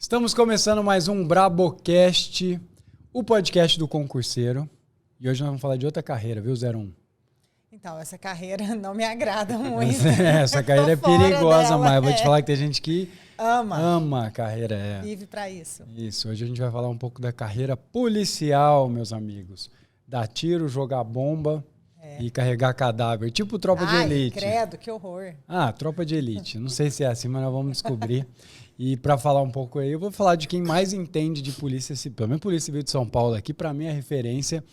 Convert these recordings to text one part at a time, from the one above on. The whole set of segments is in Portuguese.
Estamos começando mais um Brabocast, o podcast do concurseiro. E hoje nós vamos falar de outra carreira, viu, 01? Então, essa carreira não me agrada muito. Essa carreira é perigosa, dela, mas eu vou te falar que tem gente que ama a carreira. Vive pra isso. Isso, hoje a gente vai falar um pouco da carreira policial, meus amigos. Dar tiro, jogar bomba e carregar cadáver, tipo tropa de elite. Credo, que horror. Tropa de elite. Não sei se é assim, mas nós vamos descobrir. E para falar um pouco aí, eu vou falar de quem mais entende de polícia civil. Pelo menos Polícia Civil de São Paulo aqui, para mim é referência,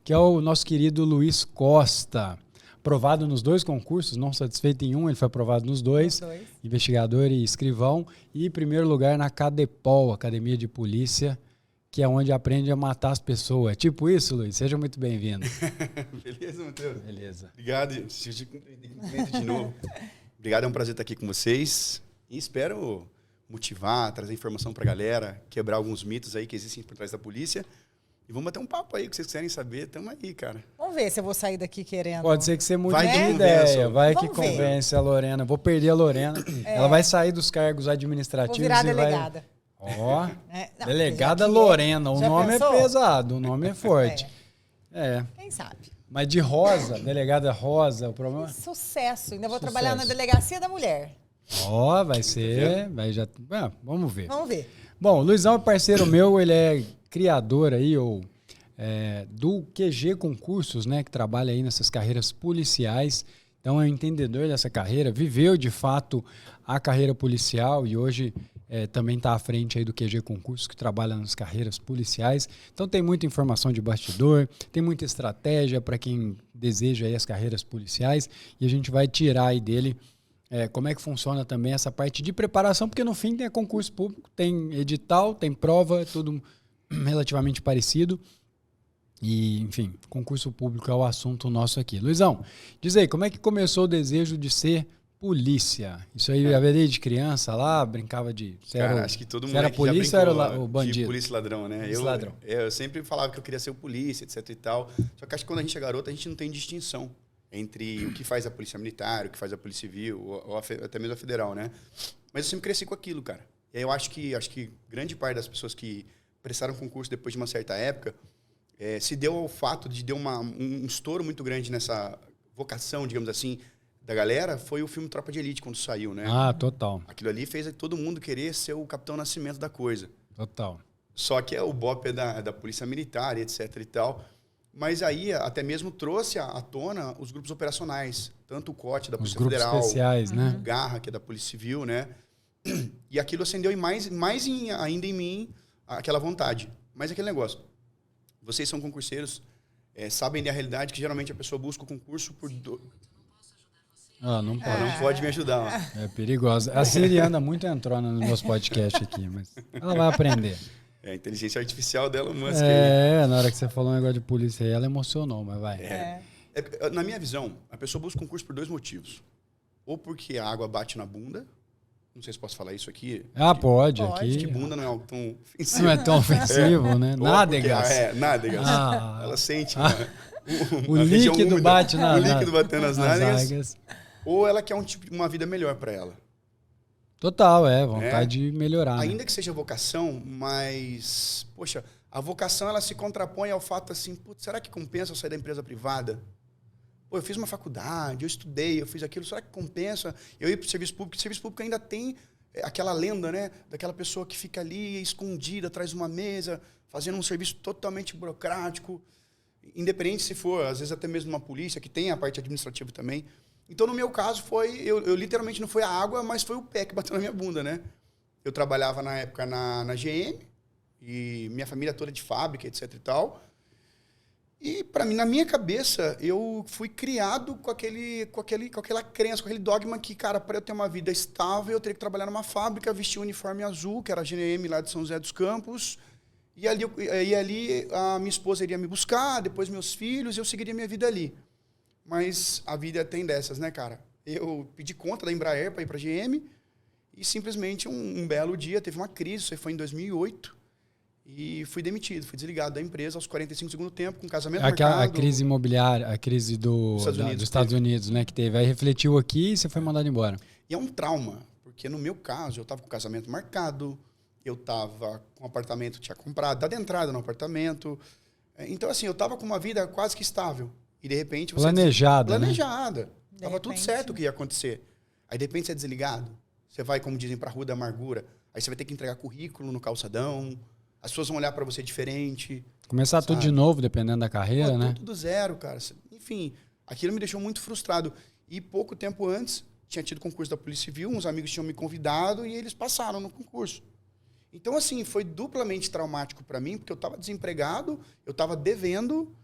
que é o nosso querido Luiz Costa. Aprovado nos 2 concursos, não satisfeito em um, ele foi aprovado nos dois. Investigador e escrivão. E em primeiro lugar na CADEPOL, Academia de Polícia, que é onde aprende a matar as pessoas. É tipo isso, Luiz? Seja muito bem-vindo. Beleza, Matheus? Beleza. Obrigado. De novo. Obrigado, é um prazer estar aqui com vocês. E espero motivar, trazer informação pra galera, quebrar alguns mitos aí que existem por trás da polícia. E vamos bater um papo aí, o que vocês quiserem saber, tamo aí, cara. Vamos ver se eu vou sair daqui querendo. Pode ser que você mude Vai de que ideia, vai Vamos que convence a Lorena. Vou perder a Lorena. Ela vai sair dos cargos administrativos. Vou virar delegada. Ó, Não, delegada já que Lorena. O já nome pensou? é pesado, o nome é forte. Quem sabe? Mas de rosa, delegada rosa, o problema... Sucesso. Ainda vou Sucesso. trabalhar na delegacia da mulher. Ó, vai ser... vamos ver. Vamos ver. Bom, o Luizão é parceiro meu, ele é criador aí, do QG Concursos, né, que trabalha aí nessas carreiras policiais. Então é um entendedor dessa carreira, viveu de fato a carreira policial e hoje também está à frente aí do QG Concursos, que trabalha nas carreiras policiais. Então tem muita informação de bastidor, tem muita estratégia para quem deseja aí as carreiras policiais e a gente vai tirar aí dele como é que funciona também essa parte de preparação, porque no fim tem concurso público, tem edital, tem prova, tudo relativamente parecido. E, enfim, concurso público é o assunto nosso aqui. Luizão, diz aí, como é que começou o desejo de ser polícia? Isso aí eu desde criança lá, brincava de... Cara, acho que todo mundo era polícia ou era o de bandido? polícia e ladrão, né? Ladrão. Eu sempre falava que eu queria ser o polícia, etc e tal. Só que acho que quando a gente é garoto, a gente não tem distinção entre o que faz a polícia militar, o que faz a polícia civil, ou até mesmo a federal, né? Mas eu sempre cresci com aquilo, cara. E aí eu acho que grande parte das pessoas que prestaram concurso depois de uma certa época se deu ao fato de deu um estouro muito grande nessa vocação, digamos assim, da galera, foi o filme Tropa de Elite, quando saiu, né? Total. Aquilo ali fez todo mundo querer ser o Capitão Nascimento da coisa. Total. Só que o BOPE é da Polícia Militar, etc e tal. Mas aí até mesmo trouxe à tona os grupos operacionais, tanto o COT da Polícia Federal, os grupos especiais, né? o Garra, que é da Polícia Civil, né? E aquilo acendeu ainda em mim aquela vontade. Mas aquele negócio, vocês são concurseiros, sabem da realidade que geralmente a pessoa busca o concurso por... Não pode. Não pode me ajudar. É perigosa. A Siri anda muito entrona nos meus podcasts aqui, mas ela vai aprender. A inteligência artificial dela, Musk. Na hora que você falou um negócio de polícia aí, ela emocionou, mas vai. Na minha visão, a pessoa busca concurso por 2 motivos. Ou porque a água bate na bunda. Não sei se posso falar isso aqui. Pode. Acho Aqui. que bunda não é algo tão ofensivo. Não é tão ofensivo, né? Nádegas. Nádegas. Nádegas. Ela sente o líquido bate o líquido batendo nas nádegas. Nádegas. Ou ela quer uma vida melhor para ela. Total, vontade de melhorar. Ainda que seja vocação, mas... Poxa, a vocação ela se contrapõe ao fato assim, putz, será que compensa eu sair da empresa privada? Pô, eu fiz uma faculdade, eu estudei, eu fiz aquilo, será que compensa eu ir para o serviço público? O serviço público ainda tem aquela lenda, né? Daquela pessoa que fica ali escondida atrás de uma mesa, fazendo um serviço totalmente burocrático, independente se for, às vezes até mesmo uma polícia, que tem a parte administrativa também. Então, no meu caso, eu literalmente não foi a água, mas foi o pé que bateu na minha bunda, né? Eu trabalhava na época na GM, e minha família toda de fábrica, etc e tal. E, para mim, na minha cabeça, eu fui criado com aquela crença, com aquele dogma que, cara, para eu ter uma vida estável, eu teria que trabalhar numa fábrica, vestir um uniforme azul, que era a GM lá de São José dos Campos. E ali a minha esposa iria me buscar, depois meus filhos, e eu seguiria minha vida ali. Mas a vida tem dessas, né, cara? Eu pedi conta da Embraer para ir para a GM e simplesmente um belo dia teve uma crise, isso aí foi em 2008, e fui demitido, fui desligado da empresa aos 45 do segundo tempo, com casamento marcado. A crise imobiliária, a crise dos Estados Unidos, né, que teve. Aí refletiu aqui e você foi mandado embora. E é um trauma, porque no meu caso eu estava com o casamento marcado, eu tava com um apartamento, tinha comprado, dado entrada no apartamento. Então, assim, eu tava com uma vida quase que estável. E, de repente... Planejada, Planejada. De Tava tudo repente, certo o que ia acontecer. Aí, de repente, você é desligado. Você vai, como dizem, pra Rua da Amargura. Aí você vai ter que entregar currículo no calçadão. As pessoas vão olhar pra você diferente. Começar tudo de novo, dependendo da carreira, Pô, né? tudo do zero, cara. Enfim, aquilo me deixou muito frustrado. E pouco tempo antes, tinha tido concurso da Polícia Civil, uns amigos tinham me convidado e eles passaram no concurso. Então, assim, foi duplamente traumático para mim, porque eu estava desempregado, eu estava devendo,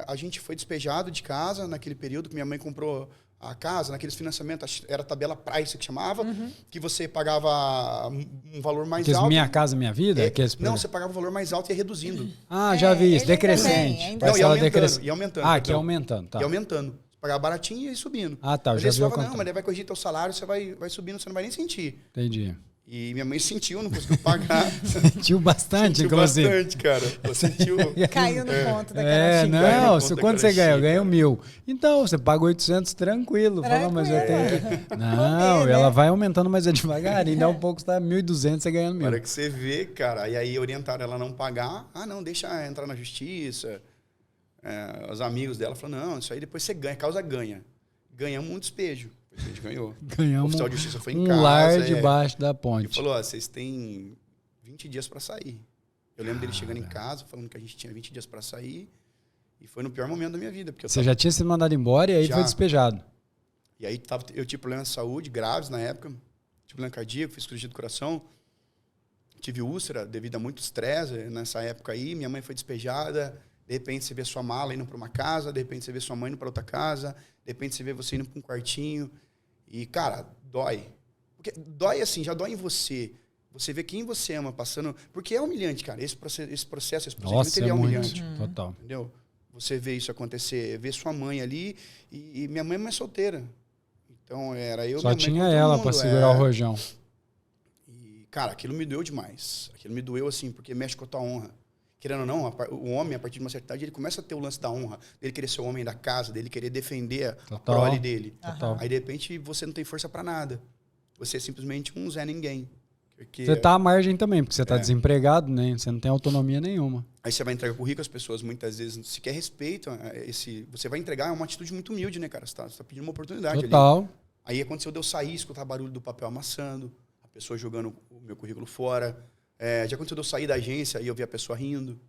a gente foi despejado de casa naquele período que minha mãe comprou a casa, naqueles financiamentos, era a tabela Price que chamava, que você pagava um valor mais alto. Minha Casa Minha Vida? Não, você pagava um valor mais alto e ia reduzindo. Ah, já vi isso, ele decrescente. também, Não, ia aumentando. Ah, aqui é aumentando, tá. Ia aumentando. Você pagava baratinho e ia subindo. Ah, tá, eu mas já eles vi o falavam, não, contrário. mas ele vai corrigir teu salário, você vai subindo, você não vai nem sentir. Entendi. E minha mãe sentiu, não conseguiu pagar. Sentiu bastante, Sentiu inclusive. bastante, cara. Pô, sentiu. Caiu no ponto da É, carotinha. Caiu no não, ponto da quando você ganha, eu carotinha, ganho 1.000. Então, você paga 800 tranquilo. Fala, mas eu tenho que... Não, Comer, né? ela vai aumentando, mas é devagarinho. Dá um pouco, você tá 1.200, você ganhando 1.000. Na hora que você vê, cara, e aí orientaram ela a não pagar. Ah, não, deixa entrar na justiça. Os amigos dela falaram, não, isso aí depois você ganha, causa ganha. Ganhamos um despejo. A gente ganhou. O Ganhamos oficial de justiça foi em um casa. lar debaixo da Ele ponte. falou, ó, vocês têm 20 dias para sair. Eu lembro dele chegando em casa, falando que a gente tinha 20 dias para sair. E foi no pior momento da minha vida. Porque Você já tinha sido mandado embora e aí Já. foi despejado. E aí eu tive problemas de saúde graves na época. Tive problema cardíaco, fiz cirurgia do coração. Tive úlcera devido a muito estresse nessa época aí. Minha mãe foi despejada. De repente você vê sua mala indo para uma casa. De repente você vê sua mãe indo para outra casa. De repente você vê você indo para um quartinho. E, cara, dói. Porque dói assim, já dói em você. Você vê quem você ama passando... Porque é humilhante, cara. Esse processo, esse procedimento, Nossa, ele é muito. humilhante. Total. Entendeu? Você vê isso acontecer, vê sua mãe ali. E minha mãe é mãe solteira. Então, era eu, Só minha mãe, tinha todo ela mundo, pra segurar o rojão. E, cara, aquilo me doeu demais. Aquilo me doeu, assim, porque mexe com a tua honra. Querendo ou não, o homem, a partir de uma certa idade, ele começa a ter o lance da honra. Dele querer ser o homem da casa, dele querer defender a prole dele. Total. Aí, de repente, você não tem força pra nada. Você é simplesmente um Zé Ninguém. Porque Você tá à margem também, porque você tá desempregado, né? Você não tem autonomia nenhuma. aí você vai entregar currículo, as pessoas muitas vezes sequer respeitam você vai entregar, é uma atitude muito humilde, né, cara? Você tá pedindo uma oportunidade ali. Total. Aí aconteceu de eu sair, escutar barulho do papel amassando, a pessoa jogando o meu currículo fora. Já aconteceu de eu sair da agência e eu ver a pessoa rindo.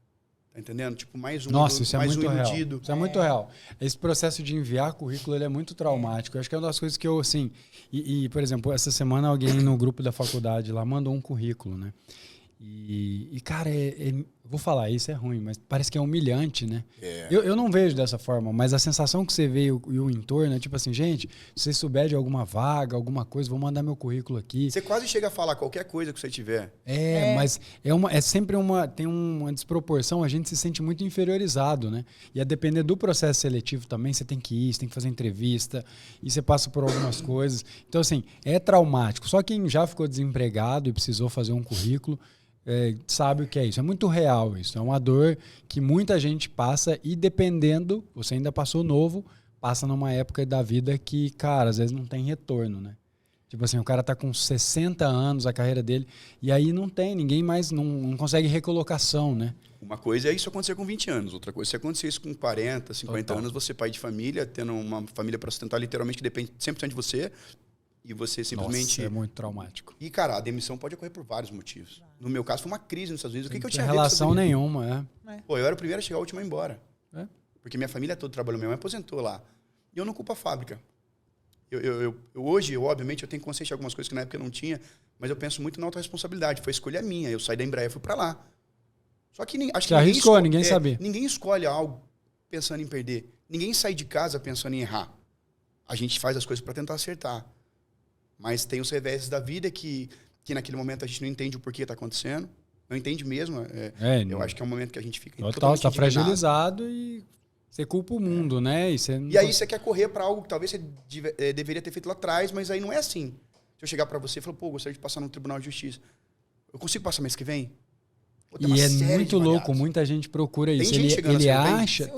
Tá entendendo? Tipo, mais um, Nossa, isso é mais muito um real. iludido. Isso é muito real. Esse processo de enviar currículo, ele é muito traumático. Eu acho que é uma das coisas que eu, assim... por exemplo, essa semana alguém no grupo da faculdade lá mandou um currículo, né? Cara, vou falar, isso é ruim, mas parece que é humilhante, né? Eu não vejo dessa forma, mas a sensação que você vê e o entorno é tipo assim, gente, se você souber de alguma vaga, alguma coisa, vou mandar meu currículo aqui. Você quase chega a falar qualquer coisa que você tiver. Mas é sempre tem uma desproporção, a gente se sente muito inferiorizado, né? E a depender do processo seletivo também, você tem que ir, você tem que fazer entrevista, e você passa por algumas coisas. Então, assim, é traumático. Só quem já ficou desempregado e precisou fazer um currículo, sabe o que é isso. É muito real isso. É uma dor que muita gente passa e dependendo, você ainda passou novo, passa numa época da vida que, cara, às vezes não tem retorno, né? Tipo assim, o cara tá com 60 anos, a carreira dele, e aí não tem, ninguém mais, não consegue recolocação, né? Uma coisa é isso acontecer com 20 anos. Outra coisa é acontecer isso com 40, 50 Total. anos, você pai de família, tendo uma família para sustentar, literalmente, que depende 100% de você. E você simplesmente... Nossa, é muito traumático. E, cara, a demissão pode ocorrer por vários motivos. No meu caso, foi uma crise nos Estados Unidos. O que eu tinha a ver com relação Estados Unidos? nenhuma, Pô, eu era o primeiro a chegar, o último a ir embora. É. Porque minha família toda trabalhou, minha mãe aposentou lá. E eu não culpo a fábrica. Hoje, obviamente, eu tenho consciência de algumas coisas que na época eu não tinha, mas eu penso muito na autorresponsabilidade. Foi escolha minha. Eu saí da Embraer e fui pra lá. Só que acho que Você arriscou, ninguém sabia. Ninguém escolhe algo pensando em perder. Ninguém sai de casa pensando em errar. A gente faz as coisas para tentar acertar. Mas tem os reveses da vida que naquele momento a gente não entende o porquê está acontecendo. Não entende mesmo. Eu acho que é um momento que a gente fica total, está indignado. fragilizado e você culpa o mundo, né? E aí você quer correr para algo que talvez você deveria ter feito lá atrás, mas aí não é assim. Se eu chegar para você e falar, gostaria de passar no Tribunal de Justiça. Eu consigo passar mês que vem? Pô, e é muito louco, muita gente procura isso. Tem gente chegando ele assim, acha,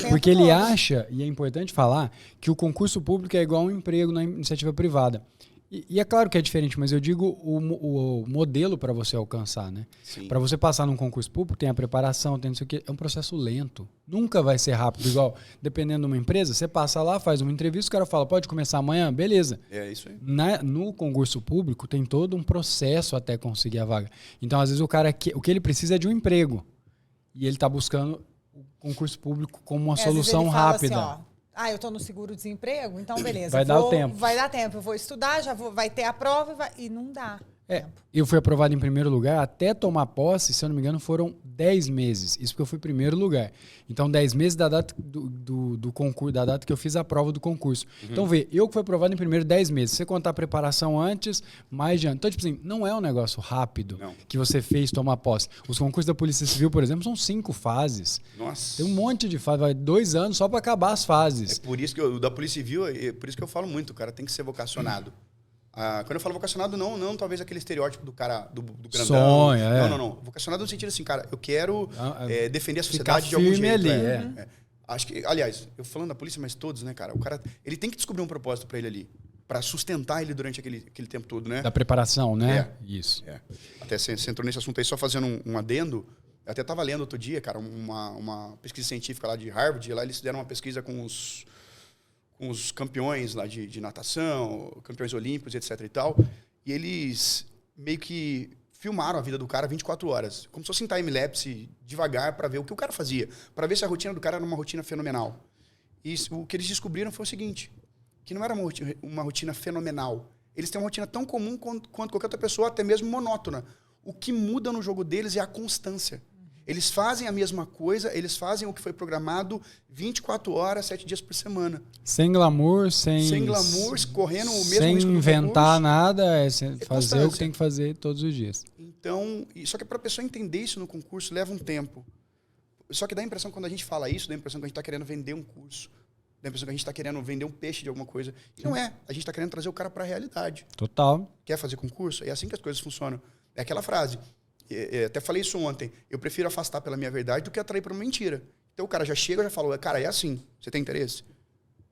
porque ele acha, e é importante falar, que o concurso público é igual a um emprego na iniciativa privada. E é claro que é diferente, mas eu digo o modelo para você alcançar, né? Para você passar num concurso público, tem a preparação, tem não sei o quê. É um processo lento. Nunca vai ser rápido. Igual, dependendo de uma empresa, você passa lá, faz uma entrevista, o cara fala, pode começar amanhã? Beleza. É isso aí. No concurso público, tem todo um processo até conseguir a vaga. Então, às vezes, o cara o que ele precisa é de um emprego. E ele está buscando o concurso público como uma solução rápida. Assim, ó, eu tô no seguro-desemprego, então beleza. Vai dar o tempo. Vai dar tempo. Eu vou estudar, vai ter a prova e não dá tempo. Eu fui aprovado em primeiro lugar, até tomar posse, se eu não me engano, foram 10 meses. Isso porque eu fui em primeiro lugar. Então, 10 meses da data do concurso, da data que eu fiz a prova do concurso. Então, eu que fui aprovado em primeiro 10 meses. Se você contar a preparação antes, mais de ano. Então, tipo assim, não é um negócio rápido que você fez tomar posse. Os concursos da Polícia Civil, por exemplo, são 5 fases. Nossa. Tem um monte de fases, vai 2 anos só para acabar as fases. É por isso que o da Polícia Civil, por isso que eu falo muito, o cara tem que ser vocacionado. Quando eu falo vocacionado, não talvez aquele estereótipo do cara, do grandão. Sonho, Não. Vocacionado no sentido assim, cara, eu quero defender a sociedade de algum jeito. Ali, Acho que, aliás, eu falando da polícia, mas todos, né, cara? O cara, ele tem que descobrir um propósito para ele ali, para sustentar ele durante aquele tempo todo, né? Da preparação, né? Isso. Até você entrou nesse assunto aí, só fazendo um adendo. Eu até estava lendo outro dia, cara, uma pesquisa científica lá de Harvard. Lá eles fizeram uma pesquisa com os campeões lá de natação, campeões olímpicos, etc e tal. E eles meio que filmaram a vida do cara 24 horas. Como se fosse em time-lapse, devagar, para ver o que o cara fazia. Para ver se a rotina do cara era uma rotina fenomenal. E o que eles descobriram foi o seguinte, que não era uma rotina fenomenal. Eles têm uma rotina tão comum quanto qualquer outra pessoa, até mesmo monótona. O que muda no jogo deles é a constância. Eles fazem a mesma coisa, eles fazem o que foi programado 24 horas, 7 dias por semana. Sem glamour, sem glamour, correndo o mesmo sem risco do inventar concurso. nada, fazer constância. o que tem que fazer todos os dias. Então, só que para a pessoa entender isso no concurso leva um tempo. Só que dá a impressão, quando a gente fala isso, dá a impressão que a gente está querendo vender um curso. Dá a impressão que a gente está querendo vender um peixe de alguma coisa. E não é. A gente está querendo trazer o cara para a realidade. Total. Quer fazer concurso? É assim que as coisas funcionam. É aquela frase. Até falei isso ontem. Eu prefiro afastar pela minha verdade do que atrair para uma mentira. Então o cara já chega e já fala, cara, é assim. Você tem interesse?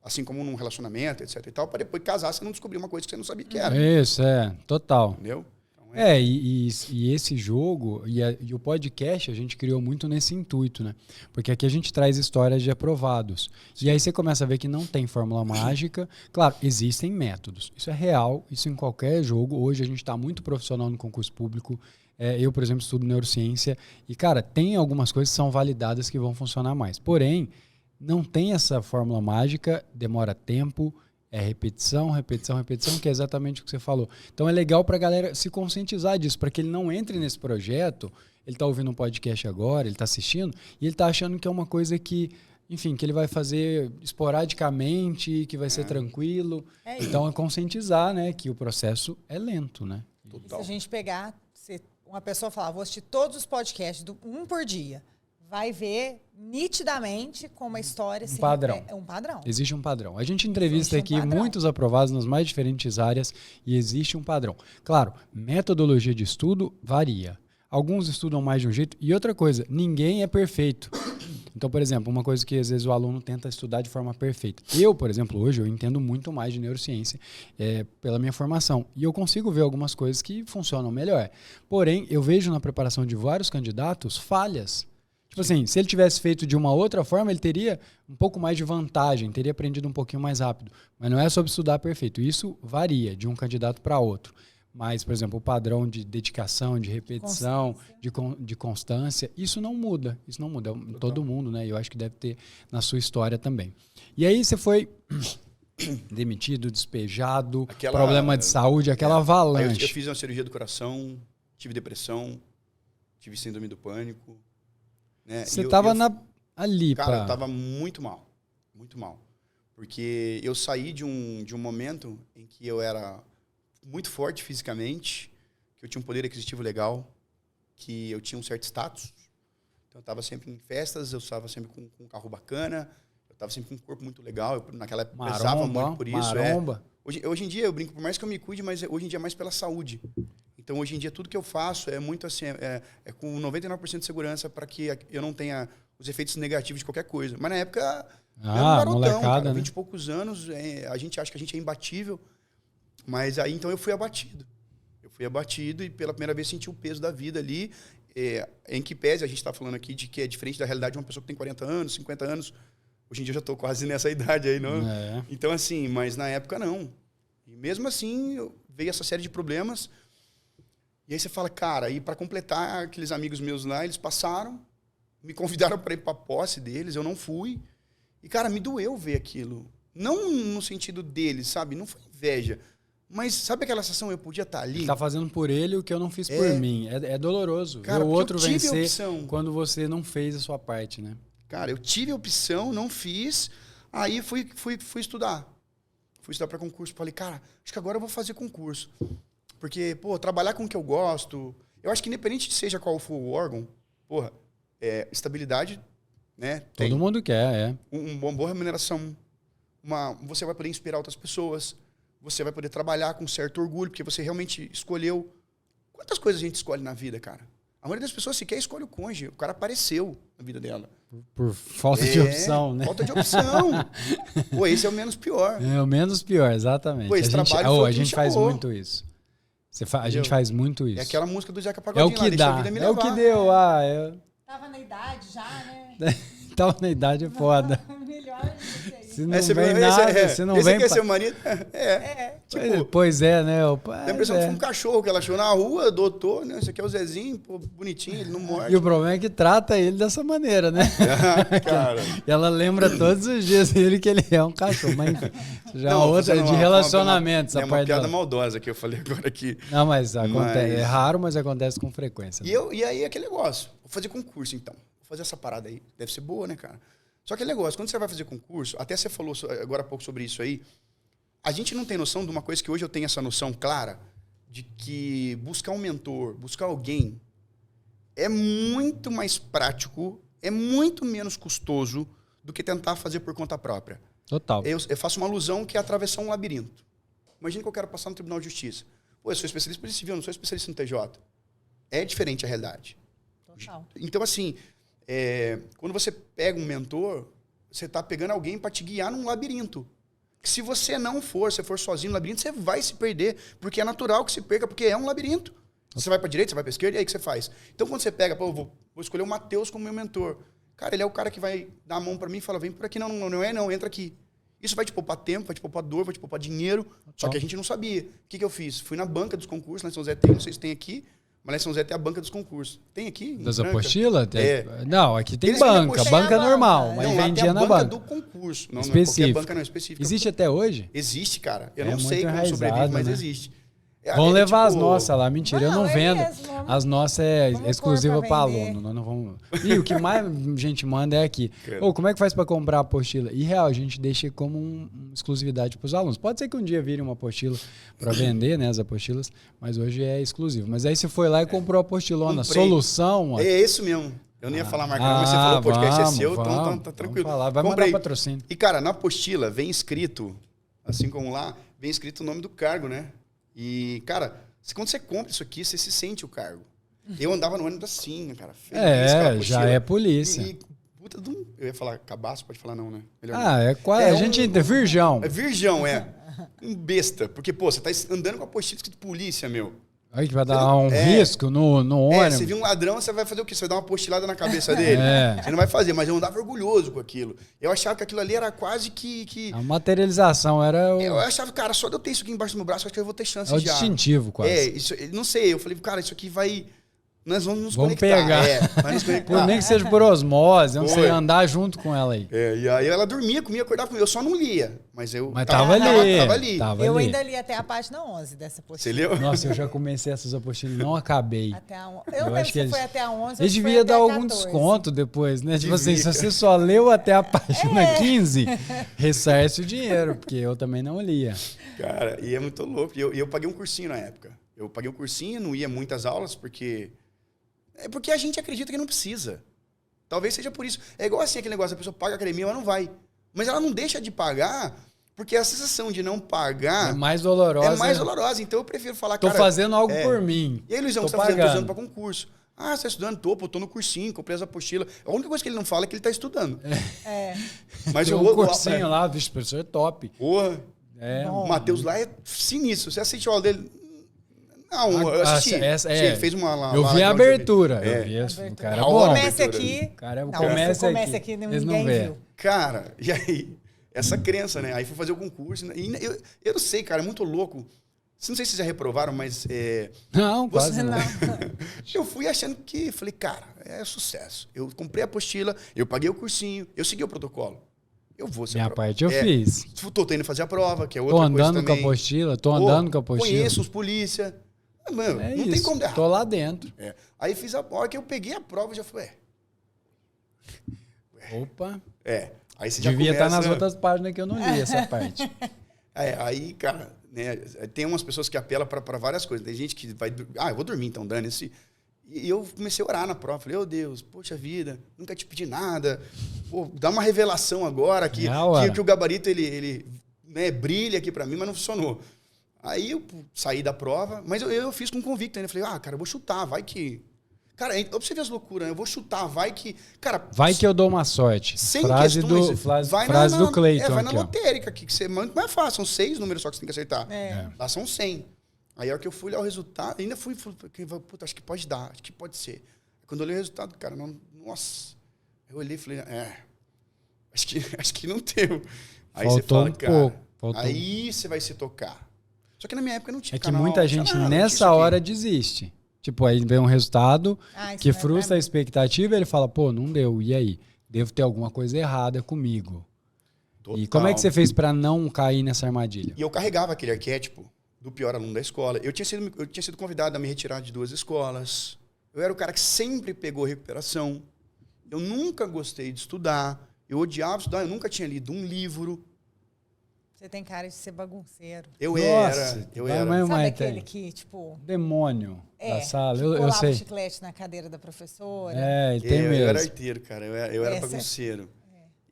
Assim como num relacionamento, etc e tal, para depois casar, você não descobrir uma coisa que você não sabia que era. Isso, total. Entendeu? Então, e esse jogo e o podcast a gente criou muito nesse intuito, né? Porque aqui a gente traz histórias de aprovados. Sim. E aí você começa a ver que não tem fórmula mágica. Claro, existem métodos. Isso é real, isso em qualquer jogo. Hoje a gente está muito profissional no concurso público. Eu, por exemplo, estudo neurociência e, cara, tem algumas coisas que são validadas que vão funcionar mais. Porém, não tem essa fórmula mágica, demora tempo, é repetição, que é exatamente o que você falou. Então é legal para a galera se conscientizar disso, para que ele não entre nesse projeto, ele está ouvindo um podcast agora, ele está assistindo, e ele está achando que é uma coisa que, enfim, que ele vai fazer esporadicamente, que vai ser tranquilo. Então é conscientizar, né, que o processo é lento, né? Total. Se a gente pegar... Uma pessoa falar, vou assistir todos os podcasts, um por dia, vai ver nitidamente como a história um padrão. É um padrão. Existe um padrão. A gente entrevista aqui muitos aprovados nas mais diferentes áreas e existe um padrão. Claro, metodologia de estudo varia. Alguns estudam mais de um jeito. E outra coisa, ninguém é perfeito. Então, por exemplo, uma coisa que às vezes o aluno tenta estudar de forma perfeita. Eu, por exemplo, hoje eu entendo muito mais de neurociência pela minha formação. E eu consigo ver algumas coisas que funcionam melhor. Porém, eu vejo na preparação de vários candidatos falhas. Tipo assim, se ele tivesse feito de uma outra forma, ele teria um pouco mais de vantagem, teria aprendido um pouquinho mais rápido. Mas não é sobre estudar perfeito. Isso varia de um candidato para outro. Mas, por exemplo, o padrão de dedicação, de repetição, de constância, isso não muda. Isso não muda. Todo mundo, né? Eu acho que deve ter na sua história também. E aí você foi demitido, despejado, problema de saúde, aquela avalanche. Eu fiz uma cirurgia do coração, tive depressão, tive síndrome do pânico. Né? Você estava ali, cara, eu estava muito mal. Muito mal. Porque eu saí de um momento em que eu era muito forte fisicamente, que eu tinha um poder aquisitivo legal, que eu tinha um certo status. Então eu estava sempre em festas, eu estava sempre com um carro bacana, eu estava sempre com um corpo muito legal, eu naquela época prezava muito por isso. Hoje em dia eu brinco, por mais que eu me cuide, mas hoje em dia é mais pela saúde. Então hoje em dia tudo que eu faço é muito assim, é com 99% de segurança para que eu não tenha os efeitos negativos de qualquer coisa. Mas na época, eu era um garotão, cara, 20 e poucos anos, a gente acha que a gente é imbatível. Mas aí, então, eu fui abatido. Eu fui abatido e pela primeira vez senti o peso da vida ali. Em que pese, a gente está falando aqui de que é diferente da realidade de uma pessoa que tem 40 anos, 50 anos. Hoje em dia eu já estou quase nessa idade aí, não? Então, assim, mas na época não. E mesmo assim, veio essa série de problemas. E aí você fala, cara, e para completar, aqueles amigos meus lá, eles passaram, me convidaram para ir para a posse deles, eu não fui. E, cara, me doeu ver aquilo. Não no sentido deles, sabe? Não foi inveja. Mas sabe aquela sensação, eu podia estar ali? Tá fazendo por ele o que eu não fiz por mim. É doloroso. Cara, ver o outro vencer quando você não fez a sua parte, né? Cara, eu tive a opção, não fiz. Aí fui estudar. Fui estudar para concurso. Falei, cara, acho que agora eu vou fazer concurso. Porque, pô, trabalhar com o que eu gosto... Eu acho que independente de seja qual for o órgão, porra, estabilidade, né? Todo mundo quer, Uma boa remuneração. Você vai poder inspirar outras pessoas. Você vai poder trabalhar com certo orgulho, porque você realmente escolheu. Quantas coisas a gente escolhe na vida, cara? A maioria das pessoas sequer escolhe o cônjuge. O cara apareceu na vida dela. Por falta de opção, né? Falta de opção. Pô, esse é o menos pior. É o menos pior, exatamente. Pô, esse trabalho a gente faz muito isso. A gente faz muito isso. É aquela música do Zeca Pagodinho. É o que dá. É o que deu. Tava na idade já, né? Tava na idade, é foda. Melhor do que isso. Se não vem nada, se não vem... Esse é seu marido? Tipo, pois é, né? Dá a impressão que foi um cachorro que ela achou na rua, adotou, né? Esse aqui é o Zezinho, pô, bonitinho, ele não morde. E o problema é que trata ele dessa maneira, né? Cara. Ela lembra todos os dias dele que ele é um cachorro, mas já não, outra de relacionamentos. É uma piada maldosa que eu falei agora aqui. Não, mas acontece, é raro, mas acontece com frequência. Né? E aí aquele negócio, vou fazer concurso então. Vou fazer essa parada aí, deve ser boa, né, cara? Só que aquele negócio, quando você vai fazer concurso, até você falou agora há pouco sobre isso aí, a gente não tem noção de uma coisa que hoje eu tenho essa noção clara, de que buscar um mentor, buscar alguém, é muito mais prático, é muito menos custoso do que tentar fazer por conta própria. Total. Eu faço uma alusão que é atravessar um labirinto. Imagina que eu quero passar no Tribunal de Justiça. Pô, eu sou especialista em Polícia Civil, não sou especialista no TJ. É diferente a realidade. Total. Então, assim... quando você pega um mentor, você está pegando alguém para te guiar num labirinto. Que se você não for, se for sozinho no labirinto, você vai se perder. Porque é natural que se perca, porque é um labirinto. Você vai para a direita, você vai para a esquerda, e aí o que você faz? Então, quando você pega, pô, vou escolher o Matheus como meu mentor. Cara, ele é o cara que vai dar a mão para mim e fala, vem por aqui. Não, entra aqui. Isso vai te poupar tempo, vai te poupar dor, vai te poupar dinheiro. Só que a gente não sabia. O que eu fiz? Fui na banca dos concursos, lá em São José tem, não sei se tem aqui, mas lá em São José tem a banca dos concursos. Tem aqui? Das apostilas? Não, aqui tem Eles banca normal, mas não, vendia na banca banca. do concurso. Não, específico. Não é qualquer banca, não, específica. Existe até hoje? Existe, cara. Eu É não sei muito como sobrevive, mas né? existe. Vamos levar as nossas lá. Mentira, eu não vendo. Mesmo, as nossas é exclusiva para vender. aluno. Nós não vamos... E o que mais gente manda é aqui. Como é que faz para comprar a apostila? E real, a gente deixa como uma exclusividade para os alunos. Pode ser que um dia vire uma apostila para vender, né, as apostilas, mas hoje é exclusivo. Mas aí você foi lá e comprou a apostilona. Solução... É isso mesmo. Eu não ia falar marca, mas você falou, o podcast é seu, então tá tranquilo. Vai mandar patrocínio. E, cara, na apostila vem escrito, assim como lá, vem escrito o nome do cargo, né? E, cara, quando você compra isso aqui, você se sente o cargo. Eu andava no ônibus assim, cara. Feliz, já é polícia. Puta eu ia falar cabaço, pode falar não, né? Melhor não. Quase. A gente entra, virgão. É virgão, um besta. Porque, pô, você tá andando com a apostila escrito polícia, meu. Aí que vai dar risco no ônibus. Você viu um ladrão, você vai fazer o quê? Você vai dar uma postilada na cabeça dele? Você não vai fazer, mas eu andava orgulhoso com aquilo. Eu achava que aquilo ali era quase que... A materialização era... Eu achava, cara, só de eu ter isso aqui embaixo do meu braço, acho que eu vou ter chance de... É o distintivo, quase. Isso, não sei, eu falei, cara, isso aqui vai... Nós vamos nos conectar. Vai nos conectar. Nem que seja por osmose, não sei, andar junto com ela aí. E aí ela dormia comigo, acordava comigo. Eu só não lia, mas tava ali. Eu ainda li até a página 11 dessa apostila. Você leu? Nossa, eu já comecei essas apostilas e não acabei. Eu não lembro se foi até a 11 Eles deviam dar algum desconto depois, né? Tipo assim, se você só leu até a página 15, ressarce o dinheiro, porque eu também não lia. Cara, e é muito louco. E eu paguei um cursinho na época. Eu paguei um cursinho, não ia muitas aulas, porque... É porque a gente acredita que não precisa. Talvez seja por isso. É igual assim aquele negócio, a pessoa paga a academia, mas não vai. Mas ela não deixa de pagar, porque a sensação de não pagar... É mais dolorosa. É mais dolorosa. Então eu prefiro falar, cara... Tô fazendo algo por mim. E aí, Luizão, o que você tá fazendo? Tô estudando para concurso. Ah, você tá estudando? Tô no cursinho, comprei as apostilas. A única coisa que ele não fala é que ele tá estudando. Mas tem um cursinho lá, vixe, professor, é top. Porra. Bom. O Matheus lá é sinistro. Você assiste a aula dele? Não, eu assisti. Ele fez uma eu vi a abertura. Eu vi Abertura. o cara é A bom. hora Comece aqui. O cara Não, começa aqui, Eles ninguém não vê. viu. Cara, e aí, essa crença, né? Aí fui fazer o concurso. E eu não sei, cara, é muito louco. Não sei se vocês já reprovaram, mas... Não, quase não. Eu fui achando que... Falei, cara, é sucesso. Eu comprei a apostila, eu paguei o cursinho, eu segui o protocolo. Eu vou ser Minha parte eu fiz. Tô indo fazer a prova, que é outra Tô coisa andando com a também. apostila, tô andando com a apostila. Conheço os polícia. Mano, É não isso, tem como dar errado. tô lá dentro. Aí fiz a hora que eu peguei a prova, eu já falei, Opa, Aí você já devia estar começa... nas outras páginas que eu não li essa parte. Aí, cara, né, tem umas pessoas que apelam para várias coisas. Tem gente que vai... eu vou dormir então, dane-se. E eu comecei a orar na prova. Falei, Deus, poxa vida, nunca te pedi nada. Pô, dá uma revelação agora que o gabarito, ele né, brilha aqui para mim, mas não funcionou. Aí eu saí da prova, mas eu fiz com convicto ainda. Falei, cara, eu vou chutar, vai que... Cara, pra você ver as loucuras, né? Eu vou chutar, vai que... Cara, vai que eu dou uma sorte. Sem Frase questões. frase do Cleiton. Vai na aqui, ó. lotérica, que você manda, mas é fácil, são 6 números só que você tem que acertar. Lá são 100. Aí a hora que eu fui olhar o resultado, ainda fui puta, acho que pode dar, acho que pode ser. Quando eu olhei o resultado, cara, nossa. Eu olhei e falei, acho que não deu. Aí Faltou você fala, um cara, pouco. aí você vai se tocar. Só que na minha época não tinha É que canal, muita não tinha gente nada, nessa hora desiste. Tipo, aí vem um resultado que frustra a expectativa e ele fala, pô, não deu, e aí? Devo ter alguma coisa errada comigo. Total. E como é que você fez pra não cair nessa armadilha? E eu carregava aquele arquétipo do pior aluno da escola. Eu tinha sido convidado a me retirar de 2 escolas. Eu era o cara que sempre pegou recuperação. Eu nunca gostei de estudar. Eu odiava estudar. Eu nunca tinha lido um livro. Você tem cara de ser bagunceiro. Eu Nossa, era. Sabe aquele que, tipo... Demônio da sala. Que Eu colava sei. o chiclete na cadeira da professora. Ele tem mesmo. Eu era arteiro, cara. Eu era bagunceiro.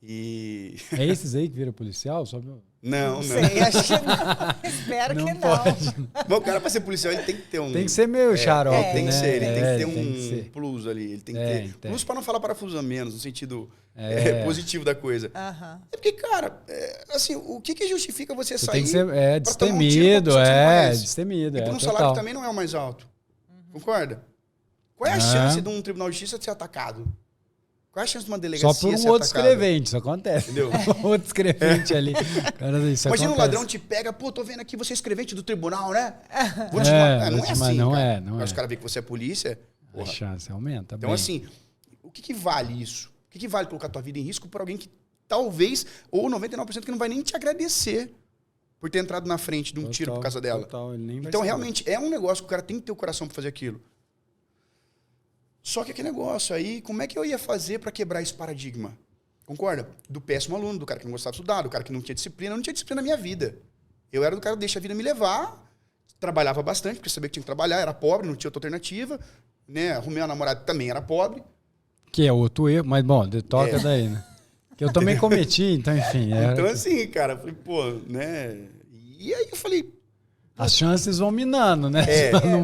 E... É esses aí que vira policial? Só... Não. Sei, acho que não. Espero que não. Mas o cara, pra ser policial, ele tem que ter um... Tem que ser meio xarope, tem que né? ser, ele tem que ter tem um que ser. plus ali. Ele tem que ter... Plus pra não falar parafuso a menos, no sentido positivo da coisa. É porque, cara, assim, o que justifica você sair... Tem que ser pra tomar um tiro destemido, pra você não conhece? destemido. E por um salário que também não é o mais alto. Concorda? Qual é a chance de um tribunal de justiça ser atacado? Qual é a chance de uma delegacia só por um ser outro atacada? escrevente, isso acontece. Entendeu? Outro escrevente ali. Cara, isso Imagina acontece. um ladrão te pega, pô, tô vendo aqui você é escrevente do tribunal, né? Vou te não não é assim, não cara. é, não Mas é. os caras veem que você é polícia, A chance aumenta. então, bem. assim, o que vale isso? O que vale colocar a tua vida em risco por alguém que talvez, ou 99% que não vai nem te agradecer por ter entrado na frente de um tiro por causa dela. Ele nem vai Então, saber. realmente, é um negócio que o cara tem que ter o coração pra fazer aquilo. Só que aquele negócio aí, como é que eu ia fazer pra quebrar esse paradigma? Concorda? Do péssimo aluno, do cara que não gostava de estudar, do cara que não tinha disciplina. Eu não tinha disciplina na minha vida. Eu era do cara que deixa a vida me levar, trabalhava bastante, porque sabia que tinha que trabalhar, era pobre, não tinha outra alternativa. Né? Arrumei uma namorada que também era pobre. Que é outro erro, mas bom, toca daí, né? Que eu também cometi, então, enfim. Então, assim, cara, eu falei, pô, né? E aí eu falei... As chances vão minando, né?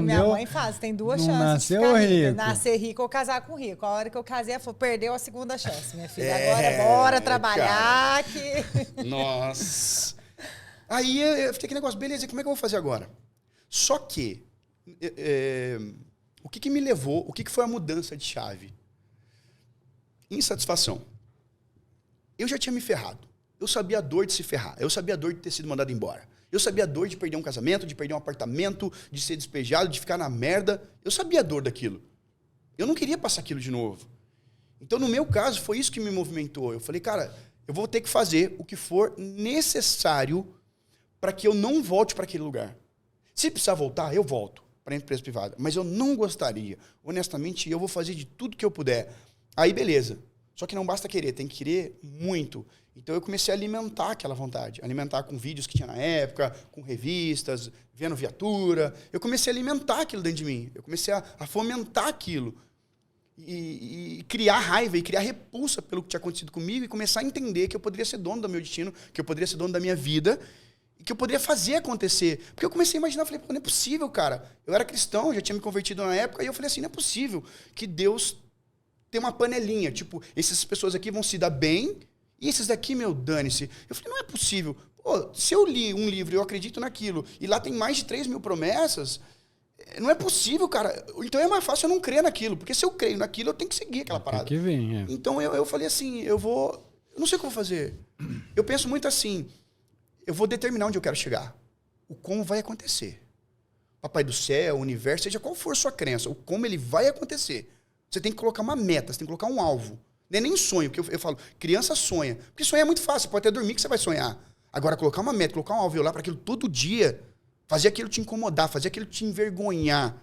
Minha mãe faz, tem 2 não chances nasceu de ficar rica. rico. Nascer rico ou casar com rico. A hora que eu casei, ela falou, perdeu a 2ª chance, minha filha. Agora bora trabalhar que... Nossa! Aí eu fiquei aquele negócio, beleza, como é que eu vou fazer agora? Só que, o que me levou, o que foi a mudança de chave? Insatisfação. Eu já tinha me ferrado. Eu sabia a dor de se ferrar. Eu sabia a dor de ter sido mandado embora. Eu sabia a dor de perder um casamento, de perder um apartamento, de ser despejado, de ficar na merda. Eu sabia a dor daquilo. Eu não queria passar aquilo de novo. Então, no meu caso, foi isso que me movimentou. Eu falei, cara, eu vou ter que fazer o que for necessário para que eu não volte para aquele lugar. Se precisar voltar, eu volto para a empresa privada. Mas eu não gostaria. Honestamente, eu vou fazer de tudo que eu puder. Aí, beleza. Só que não basta querer, tem que querer muito. Então eu comecei a alimentar aquela vontade. Alimentar com vídeos que tinha na época, com revistas, vendo viatura. Eu comecei a alimentar aquilo dentro de mim. Eu comecei a fomentar aquilo. E criar raiva e criar repulsa pelo que tinha acontecido comigo e começar a entender que eu poderia ser dono do meu destino, que eu poderia ser dono da minha vida e que eu poderia fazer acontecer. Porque eu comecei a imaginar, falei, pô, não é possível, cara. Eu era cristão, já tinha me convertido na época e eu falei assim, não é possível que Deus tem uma panelinha. Tipo, essas pessoas aqui vão se dar bem e esses daqui, meu, dane-se. Eu falei, não é possível. Pô, se eu li um livro e eu acredito naquilo, e lá tem mais de 3 mil promessas, não é possível, cara. Então é mais fácil eu não crer naquilo. Porque se eu creio naquilo, eu tenho que seguir aquela parada. Tem que vir, é. Então eu falei assim, eu não sei o que eu vou fazer. Eu penso muito assim, eu vou determinar onde eu quero chegar. O como vai acontecer. Papai do céu, o universo, seja qual for a sua crença, o como ele vai acontecer. Você tem que colocar uma meta, você tem que colocar um alvo. Não é nem sonho, que eu falo, criança sonha. Porque sonhar é muito fácil, você pode até dormir que você vai sonhar. Agora, colocar uma meta, colocar um alvo e olhar para aquilo todo dia, fazer aquilo te incomodar, fazer aquilo te envergonhar.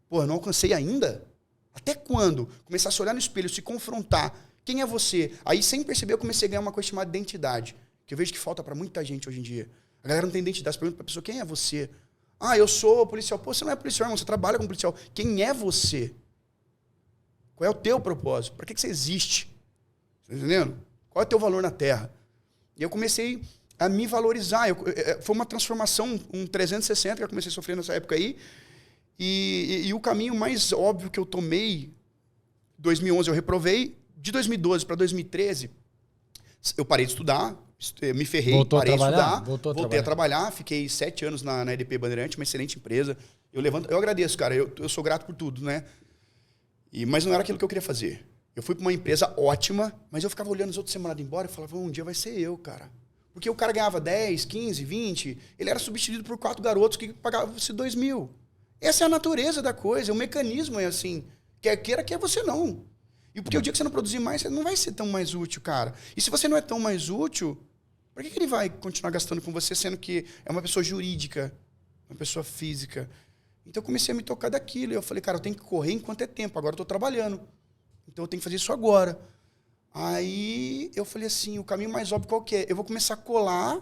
Pô, eu não alcancei ainda? Até quando? Começar a se olhar no espelho, se confrontar. Quem é você? Aí, sem perceber, eu comecei a ganhar uma coisa chamada identidade. Que eu vejo que falta para muita gente hoje em dia. A galera não tem identidade. Você pergunta pra pessoa, quem é você? Ah, eu sou policial. Pô, você não é policial, irmão. Você trabalha como policial. Quem é você? Qual é o teu propósito? Para que você existe? Tá entendendo? Qual é o teu valor na Terra? E eu comecei a me valorizar. Foi uma transformação, um 360 que eu comecei a sofrer nessa época aí. E o caminho mais óbvio que eu tomei, 2011 eu reprovei, de 2012 para 2013, eu parei de estudar, me ferrei, Voltou parei a de trabalhar? estudar, Voltei voltei a trabalhar, fiquei 7 anos na EDP Bandeirante, uma excelente empresa. Eu agradeço, cara, eu sou grato por tudo, né? Mas não era aquilo que eu queria fazer. Eu fui para uma empresa ótima, mas eu ficava olhando os outros ser mandado embora e falava, um dia vai ser eu, cara. Porque o cara ganhava 10, 15, 20, ele era substituído por 4 garotos que pagavam-se 2 mil. Essa é a natureza da coisa, o mecanismo é assim. Quer queira, quer você não. E porque o dia que você não produzir mais, você não vai ser tão mais útil, cara. E se você não é tão mais útil, por que ele vai continuar gastando com você, sendo que é uma pessoa jurídica, uma pessoa física? Então eu comecei a me tocar daquilo. E eu falei, cara, eu tenho que correr enquanto é tempo. Agora eu estou trabalhando. Então eu tenho que fazer isso agora. Aí eu falei assim, o caminho mais óbvio qual que é? Eu vou começar a colar,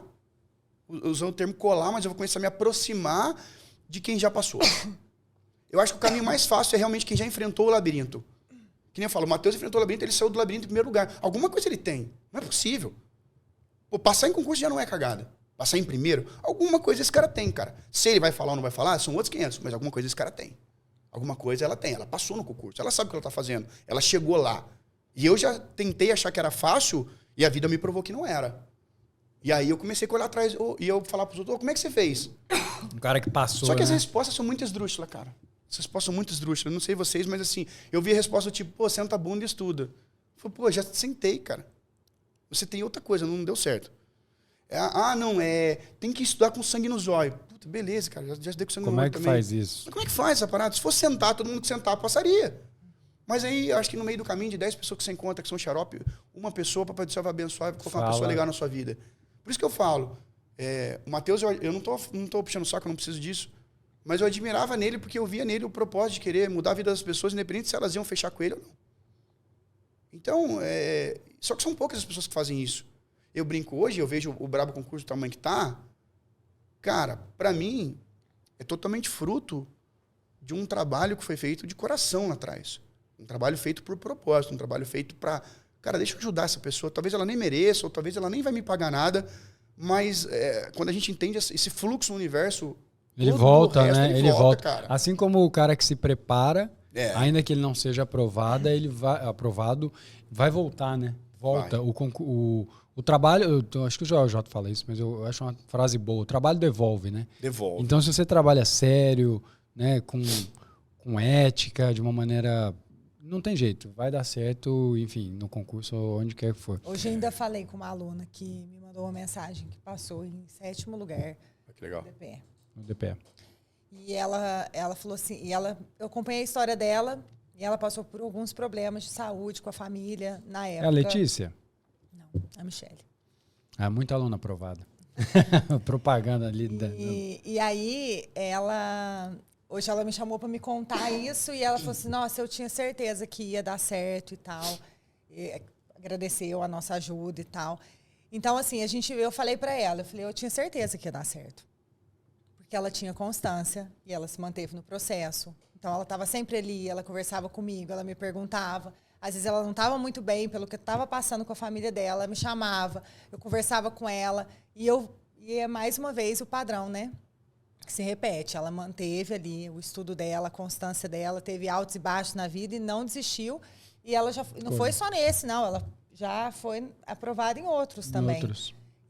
usando o termo colar, mas eu vou começar a me aproximar de quem já passou. Eu acho que o caminho mais fácil é realmente quem já enfrentou o labirinto. Que nem eu falo, o Matheus enfrentou o labirinto, ele saiu do labirinto em primeiro lugar. Alguma coisa ele tem. Não é possível. Pô, passar em concurso já não é cagada. Passar em primeiro, alguma coisa esse cara tem, cara. Se ele vai falar ou não vai falar, são outros 500, mas alguma coisa esse cara tem. Alguma coisa ela tem. Ela passou no concurso, ela sabe o que ela está fazendo. Ela chegou lá. E eu já tentei achar que era fácil e a vida me provou que não era. E aí eu comecei a olhar atrás e eu falar para os outros, como é que você fez? Um cara que passou, Só que as né? respostas são muito esdrúxulas, cara. As respostas são muito esdrúxulas. Eu não sei vocês, mas assim, eu vi a resposta do tipo, pô, senta a bunda e estuda. Eu falei, pô, já sentei, cara. Você tem outra coisa, não deu certo. Tem que estudar com sangue nos olhos. Puta, beleza, cara, já estudei com sangue no olho também. Como é que faz isso? Mas como é que faz essa parada? Se fosse sentar, todo mundo que sentar passaria. Mas aí, acho que no meio do caminho, de 10 pessoas que você encontra que são xarope, uma pessoa, Papai do Céu vai abençoar e colocar uma pessoa legal na sua vida. Por isso que eu falo, o Matheus, eu não tô puxando o saco, eu não preciso disso, mas eu admirava nele porque eu via nele o propósito de querer mudar a vida das pessoas, independente se elas iam fechar com ele ou não. Então, só que são poucas as pessoas que fazem isso. Eu brinco hoje, eu vejo o Brabo Concurso do tamanho que tá, cara, pra mim, é totalmente fruto de um trabalho que foi feito de coração lá atrás. Um trabalho feito por propósito, um trabalho feito pra... Cara, deixa eu ajudar essa pessoa. Talvez ela nem mereça, ou talvez ela nem vai me pagar nada, mas quando a gente entende esse fluxo no universo... Ele volta, resto, né? Ele volta. Cara. Assim como o cara que se prepara, ainda que ele não seja aprovado, vai voltar, né? Volta. O trabalho, eu acho que o Jota fala isso, mas eu acho uma frase boa. O trabalho devolve, né? Devolve. Então, se você trabalha sério, né, com ética, de uma maneira... Não tem jeito, vai dar certo, enfim, no concurso ou onde quer que for. Hoje ainda falei com uma aluna que me mandou uma mensagem que passou em 7º lugar. Que legal. No DPE. E ela falou assim, eu acompanhei a história dela e ela passou por alguns problemas de saúde com a família na época. É a Letícia? Não, a Michele. Muita aluna aprovada. Propaganda ali. E aí, hoje ela me chamou para me contar isso e ela falou assim, nossa, eu tinha certeza que ia dar certo e tal. E agradeceu a nossa ajuda e tal. Então, assim, eu falei para ela, eu tinha certeza que ia dar certo. Porque ela tinha constância e ela se manteve no processo. Então, ela estava sempre ali, ela conversava comigo, ela me perguntava. Às vezes, ela não estava muito bem pelo que estava passando com a família dela, me chamava, eu conversava com ela. E é mais uma vez o padrão, né? Que se repete. Ela manteve ali o estudo dela, a constância dela, teve altos e baixos na vida e não desistiu. E ela já não foi só nesse, não. Ela já foi aprovada em outros também.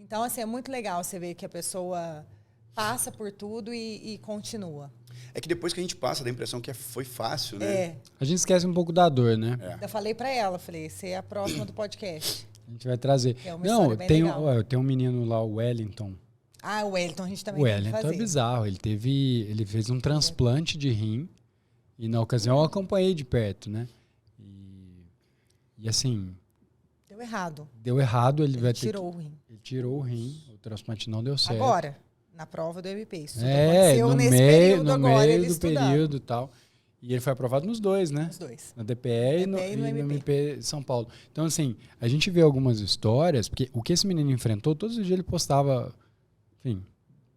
Então, assim, é muito legal você ver que a pessoa passa por tudo e continua. É que depois que a gente passa, dá a impressão que foi fácil, né? É. A gente esquece um pouco da dor, né? Eu falei pra ela, falei, você é a próxima do podcast. A gente vai trazer. É uma Não, história bem legal. tem um menino lá, o Wellington. Ah, o Wellington a gente também O tem que Wellington fazer. é bizarro. Ele fez um transplante de rim e na ocasião eu acompanhei de perto, né? E assim, Deu errado. deu errado. Ele Tirou o rim. Ele tirou o rim, o transplante não deu certo. Agora, na prova do MP. Isso tudo É, aconteceu no nesse meio, período no agora, meio ele do estudando. período e tal. E ele foi aprovado nos dois, né? Os dois. Na DPE e no MP. MP São Paulo. Então, assim, a gente vê algumas histórias, porque o que esse menino enfrentou, todos os dias ele postava, enfim,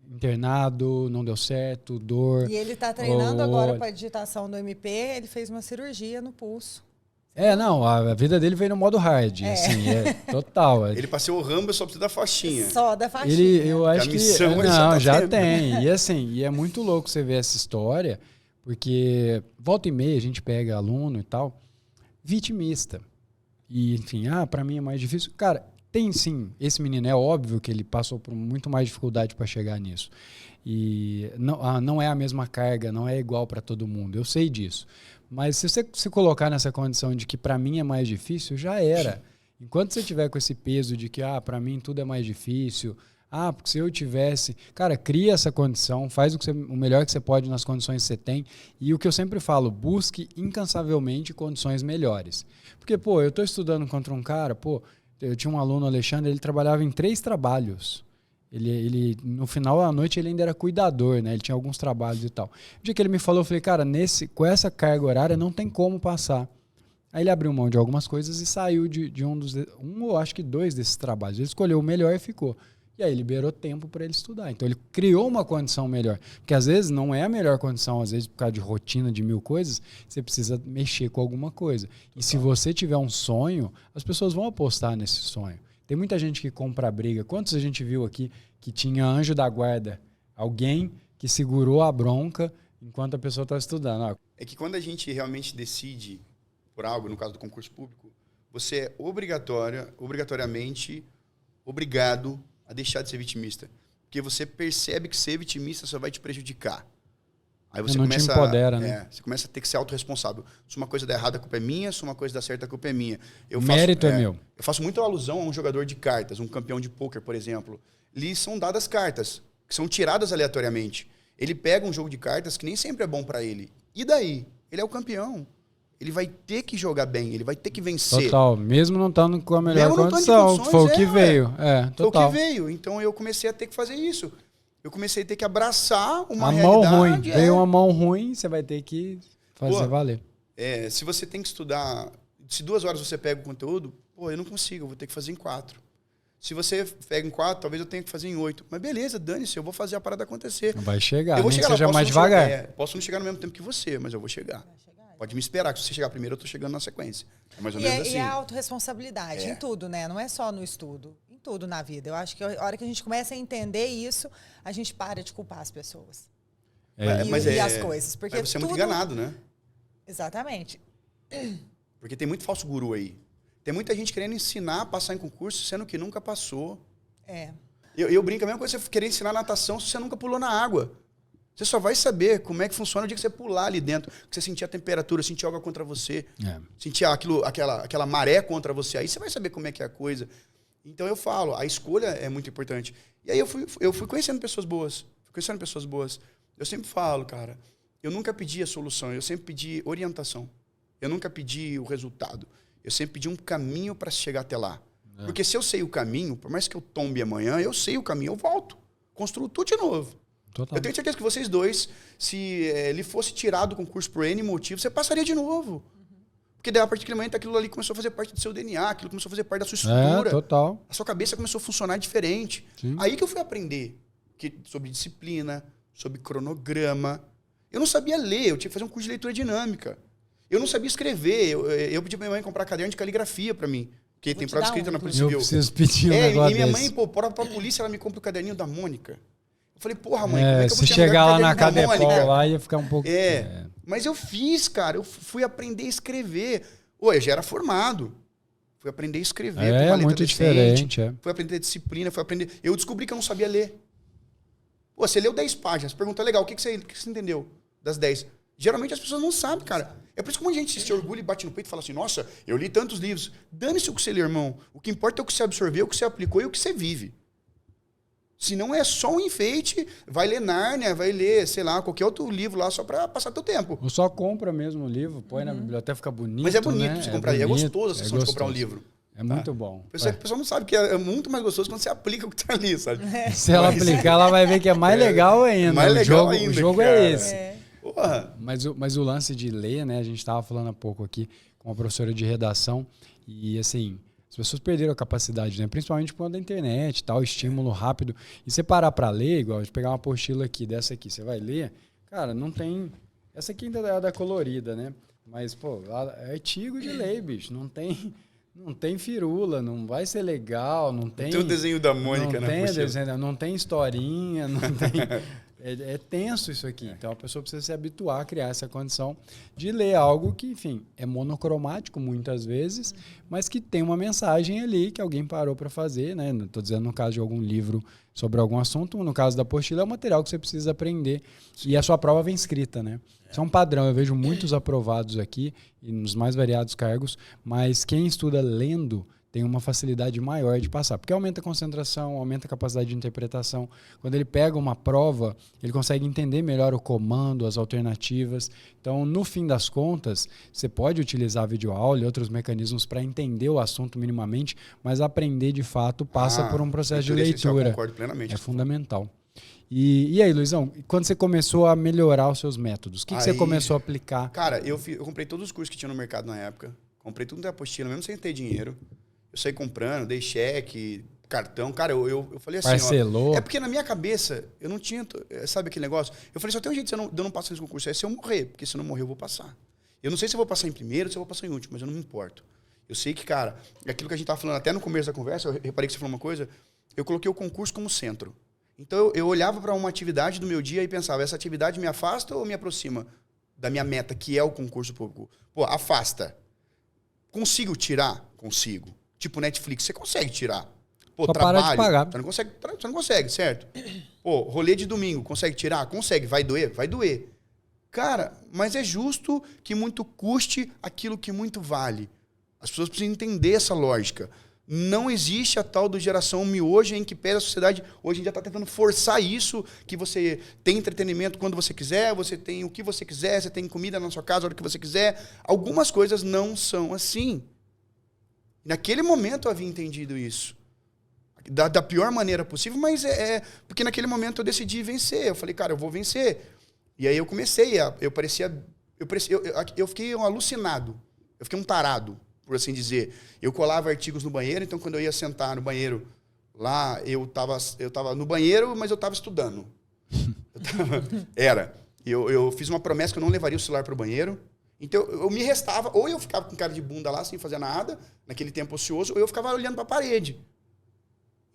internado, não deu certo, dor. E ele tá treinando agora para digitação do MP, ele fez uma cirurgia no pulso. Não, a vida dele veio no modo hard, assim, total. Ele passou o Rambo, só precisa da faixinha. Só da faixinha. Eu acho a que missão não, já tendo. tem. E assim, e é muito louco você ver essa história, porque volta e meia a gente pega aluno e tal, vitimista. E enfim, para mim é mais difícil. Cara, tem sim, esse menino é óbvio que ele passou por muito mais dificuldade para chegar nisso. E não é a mesma carga, não é igual para todo mundo. Eu sei disso. Mas se você se colocar nessa condição de que para mim é mais difícil, já era. Enquanto você tiver com esse peso de que para mim tudo é mais difícil, porque se eu tivesse... Cara, cria essa condição, faz o melhor que você pode nas condições que você tem. E o que eu sempre falo, busque incansavelmente condições melhores. Porque, eu tô estudando contra um cara, eu tinha um aluno, Alexandre, ele trabalhava em 3 trabalhos. Ele, no final da noite, ele ainda era cuidador, né? Ele tinha alguns trabalhos e tal. O dia que ele me falou, eu falei, cara, com essa carga horária não tem como passar. Aí ele abriu mão de algumas coisas e saiu de um ou acho que 2 desses trabalhos. Ele escolheu o melhor e ficou. E aí liberou tempo para ele estudar. Então ele criou uma condição melhor. Porque às vezes não é a melhor condição, às vezes por causa de rotina de 1000 coisas, você precisa mexer com alguma coisa. E se você tiver um sonho, as pessoas vão apostar nesse sonho. Tem muita gente que compra a briga. Quantos a gente viu aqui que tinha anjo da guarda? Alguém que segurou a bronca enquanto a pessoa está estudando. É que quando a gente realmente decide por algo, no caso do concurso público, você é obrigatoriamente obrigado a deixar de ser vitimista. Porque você percebe que ser vitimista só vai te prejudicar. Aí você não começa, te empodera, né? Você começa a ter que ser autorresponsável. Se uma coisa dá errado, a culpa é minha. Se uma coisa dá certo, a culpa é minha. Mérito é meu. Eu faço muita alusão a um jogador de cartas, um campeão de pôquer, por exemplo. Lhe são dadas cartas, que são tiradas aleatoriamente. Ele pega um jogo de cartas que nem sempre é bom para ele. E daí? Ele é o campeão. Ele vai ter que jogar bem, ele vai ter que vencer. Total, mesmo não estando com a melhor Mesmo não condição. condições, Foi o que veio. Total. Foi o que veio. Então eu comecei a ter que fazer isso. Eu comecei a ter que abraçar uma realidade. Mão ruim. Veio uma mão ruim, você vai ter que fazer valer. Se você tem que estudar, se 2 horas você pega o conteúdo, eu não consigo, eu vou ter que fazer em 4. Se você pega em 4, talvez eu tenha que fazer em 8. Mas beleza, dane-se, eu vou fazer a parada acontecer. Vai chegar, eu vou nem chegar que seja mais devagar. Posso não chegar no mesmo tempo que você, mas eu vou chegar. Pode me esperar, que se você chegar primeiro, eu tô chegando na sequência. É mais ou menos assim. E a autorresponsabilidade em tudo, né? Não é só no estudo, em tudo na vida. Eu acho que a hora que a gente começa a entender isso, a gente para de culpar as pessoas. E as coisas. Porque você é muito enganado, né? Exatamente. Porque tem muito falso guru aí. Tem muita gente querendo ensinar a passar em concurso, sendo que nunca passou. Eu brinco, a mesma coisa você querer ensinar natação se você nunca pulou na água. Você só vai saber como é que funciona o dia que você pular ali dentro, que você sentir a temperatura, sentir algo contra você, sentir aquela maré contra você. Aí você vai saber como é que é a coisa. Então eu falo, a escolha é muito importante. E aí eu fui conhecendo pessoas boas. Eu sempre falo, cara, eu nunca pedi a solução, eu sempre pedi orientação. Eu nunca pedi o resultado. Eu sempre pedi um caminho para chegar até lá. Porque se eu sei o caminho, por mais que eu tombe amanhã, eu sei o caminho, eu volto. Construo tudo de novo. Total. Eu tenho certeza que vocês dois, se ele fosse tirado do concurso por N motivo, você passaria de novo. Porque daí, a partir daquele momento, aquilo ali começou a fazer parte do seu DNA, aquilo começou a fazer parte da sua estrutura. Total. A sua cabeça começou a funcionar diferente. Sim. Aí que eu fui aprender sobre disciplina, sobre cronograma. Eu não sabia ler, eu tinha que fazer um curso de leitura dinâmica. Eu não sabia escrever. Eu pedi pra minha mãe comprar caderno de caligrafia pra mim. Porque tem prova escrita na Polícia Civil. Eu preciso pedir um negócio e minha desse. mãe, pra polícia, ela me compra o caderninho da Mônica. Eu falei, porra, mãe, como é que eu vou se chegar lá na Cadepol, lá ia ficar um pouco... Mas eu fiz, cara. Eu fui aprender a escrever. Eu já era formado. Fui aprender a escrever É com uma letra muito decente, diferente. É. fui aprender disciplina, fui aprender... Eu descobri que eu não sabia ler. Pô, você leu 10 páginas, pergunta legal, o que você entendeu das 10? Geralmente as pessoas não sabem, cara. É por isso que muita gente se orgulha e bate no peito e fala assim, nossa, eu li tantos livros. Dane-se o que você lê, irmão. O que importa é o que você absorveu, o que você aplicou e o que você vive. Se não é só um enfeite, vai ler Nárnia, vai ler, sei lá, qualquer outro livro lá só pra passar teu tempo. Ou só compra mesmo o livro, põe na biblioteca, fica bonito. Mas é bonito né? você comprar. Bonito, É gostoso a sensação de comprar um gostoso. livro. É muito bom. O pessoal não sabe que é muito mais gostoso quando você aplica o que tá ali, sabe? Se ela aplicar, ela vai ver que é mais legal ainda. Mais legal o jogo cara. é esse. Porra. Mas o lance de ler, né? A gente estava falando há pouco aqui com uma professora de redação e, assim, as pessoas perderam a capacidade, né? Principalmente por conta da internet, tal, estímulo rápido. E você parar para ler, igual de pegar uma apostila aqui, dessa aqui, você vai ler, cara, não tem... Essa aqui ainda é da colorida, né? Mas, pô, é artigo de lei, bicho. Não tem firula, não vai ser legal, não tem... Tem o desenho da Mônica na apostila. Não tem historinha, não tem... É tenso isso aqui. Então, a pessoa precisa se habituar a criar essa condição de ler algo que, enfim, é monocromático muitas vezes, mas que tem uma mensagem ali que alguém parou para fazer, né? Estou dizendo no caso de algum livro sobre algum assunto, no caso da apostila, é um material que você precisa aprender. E a sua prova vem escrita, né? Isso é um padrão. Eu vejo muitos aprovados aqui, e nos mais variados cargos, mas quem estuda lendo tem uma facilidade maior de passar, porque aumenta a concentração, aumenta a capacidade de interpretação. Quando ele pega uma prova, ele consegue entender melhor o comando, as alternativas. Então, no fim das contas, você pode utilizar a videoaula e outros mecanismos para entender o assunto minimamente, mas aprender de fato passa por um processo de leitura. Eu concordo plenamente. É fundamental. E aí, Luizão, quando você começou a melhorar os seus métodos, o que você começou a aplicar? Cara, eu comprei todos os cursos que tinha no mercado na época, comprei tudo da apostila, mesmo sem ter dinheiro. Eu saí comprando, dei cheque, cartão. Cara, eu falei assim, parcelou. É porque na minha cabeça, eu não tinha... Sabe aquele negócio? Eu falei, só tem um jeito de eu não passar nesse concurso. É se eu morrer. Porque se eu não morrer, eu vou passar. Eu não sei se eu vou passar em primeiro ou se eu vou passar em último, mas eu não me importo. Eu sei que, cara, aquilo que a gente tava falando até no começo da conversa, eu reparei que você falou uma coisa, eu coloquei o concurso como centro. Então, eu olhava para uma atividade do meu dia e pensava, essa atividade me afasta ou me aproxima da minha meta, que é o concurso público? Pô, afasta. Consigo tirar? Consigo. Tipo Netflix, você consegue tirar. Pô, só trabalho, para de pagar. Você não consegue, certo? Pô, rolê de domingo, consegue tirar? Consegue. Vai doer? Vai doer. Cara, mas é justo que muito custe aquilo que muito vale. As pessoas precisam entender essa lógica. Não existe a tal do geração miojo em que pede a sociedade, hoje em dia está tentando forçar isso, que você tem entretenimento quando você quiser, você tem o que você quiser, você tem comida na sua casa a hora que você quiser. Algumas coisas não são assim. Naquele momento eu havia entendido isso. Da pior maneira possível, mas porque naquele momento eu decidi vencer. Eu falei, cara, eu vou vencer. E aí eu comecei, eu fiquei um alucinado. Eu fiquei um tarado, por assim dizer. Eu colava artigos no banheiro, então quando eu ia sentar no banheiro, lá eu tava no banheiro, mas eu estava estudando. Eu fiz uma promessa que eu não levaria o celular para o banheiro. Então, eu me restava, ou eu ficava com cara de bunda lá, sem fazer nada, naquele tempo ocioso, ou eu ficava olhando para a parede.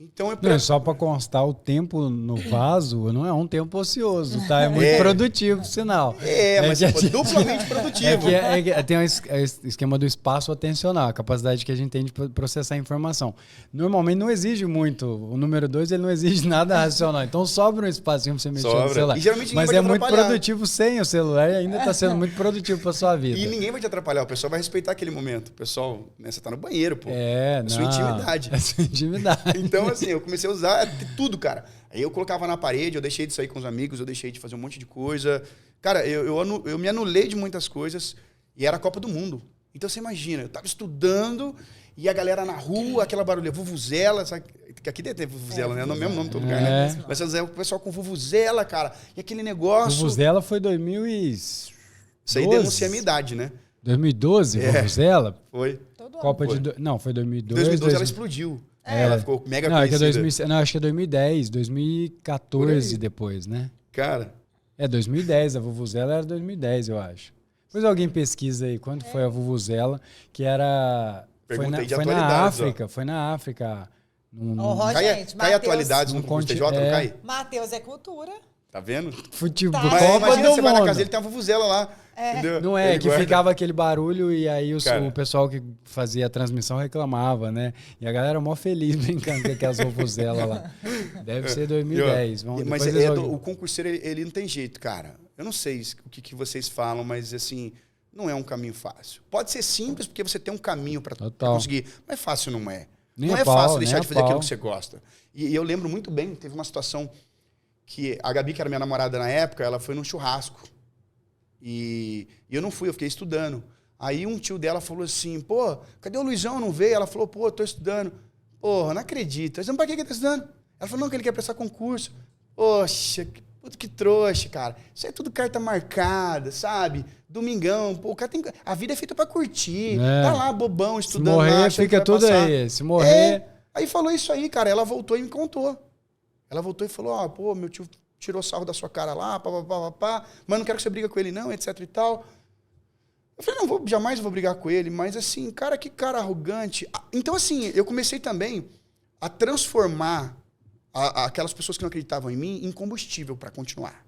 Então, só para constar, o tempo no vaso não é um tempo ocioso, tá? É muito produtivo, por sinal. Mas duplamente produtivo. Tem um esquema do espaço atencional, a capacidade que a gente tem de processar informação. Normalmente não exige muito. O número 2, ele não exige nada racional. Então, sobra um espacinho para você mexer no celular. E geralmente mas é muito produtivo sem o celular e ainda está sendo muito produtivo para sua vida. E ninguém vai te atrapalhar. O pessoal vai respeitar aquele momento. O pessoal, né, você está no banheiro, pô. Sua intimidade. É sua intimidade. Então, assim, eu comecei a usar tudo, cara. Aí eu colocava na parede, eu deixei de sair com os amigos, eu deixei de fazer um monte de coisa. Cara, eu me anulei de muitas coisas e era a Copa do Mundo. Então você imagina, eu tava estudando e a galera na rua, aquela barulha, vuvuzela, sabe? Aqui deve ter vuvuzela, né? É o mesmo nome em todo lugar, né? Mas o pessoal com vuvuzela, cara. E aquele negócio... Vuvuzela foi 2012. Isso aí denuncia a minha idade, né? 2012, vuvuzela? Foi. Copa de... Não, foi 2012. 2012 ela explodiu. Ela ficou mega conhecida. Acho que é 2010, 2014 depois, né? Cara. 2010, a vuvuzela era 2010, eu acho. Depois alguém pesquisa aí quando foi a vuvuzela, que era... Foi na África. Cai atualidades no concurso TJ, não cai? Matheus é cultura. Tá vendo? Futebol, Copa do imagina, você mundo. vai na casa dele, tem uma vuvuzela lá. Entendeu? Não é, Ele que guarda. ficava aquele barulho e aí Cara. o pessoal que fazia a transmissão reclamava, né? E a galera mó feliz brincando com aquelas vovuzelas lá. Deve ser 2010. Mas depois eles o concurseiro, ele não tem jeito, cara. Eu não sei o que vocês falam, mas assim, não é um caminho fácil. Pode ser simples porque você tem um caminho para conseguir, mas fácil não é. Nem não a é pau, fácil nem deixar a de fazer aquilo pau. que você gosta. E eu lembro muito bem, teve uma situação que a Gabi, que era minha namorada na época, ela foi num churrasco. E eu não fui, eu fiquei estudando. Aí um tio dela falou assim, pô, cadê o Luizão? Não veio? Ela falou, pô, eu tô estudando. Porra, não acredito. Eu disse, pra que ele tá estudando? Ela falou, não, que ele quer prestar concurso. Poxa, que trouxa, cara. Isso é tudo carta marcada, sabe? Domingão, pô, o cara tem... A vida é feita pra curtir. Tá lá, bobão, estudando. Se morrer, lá, achando que fica vai tudo passar. aí. Se morrer... Aí falou isso aí, cara. Ela voltou e me contou. Ela voltou e falou, ó, pô, meu tio tirou sarro da sua cara lá, pá, mas não quero que você briga com ele não, etc e tal. Eu falei, não, jamais vou brigar com ele, mas assim, cara, que cara arrogante. Então, assim, eu comecei também a transformar aquelas pessoas que não acreditavam em mim em combustível para continuar.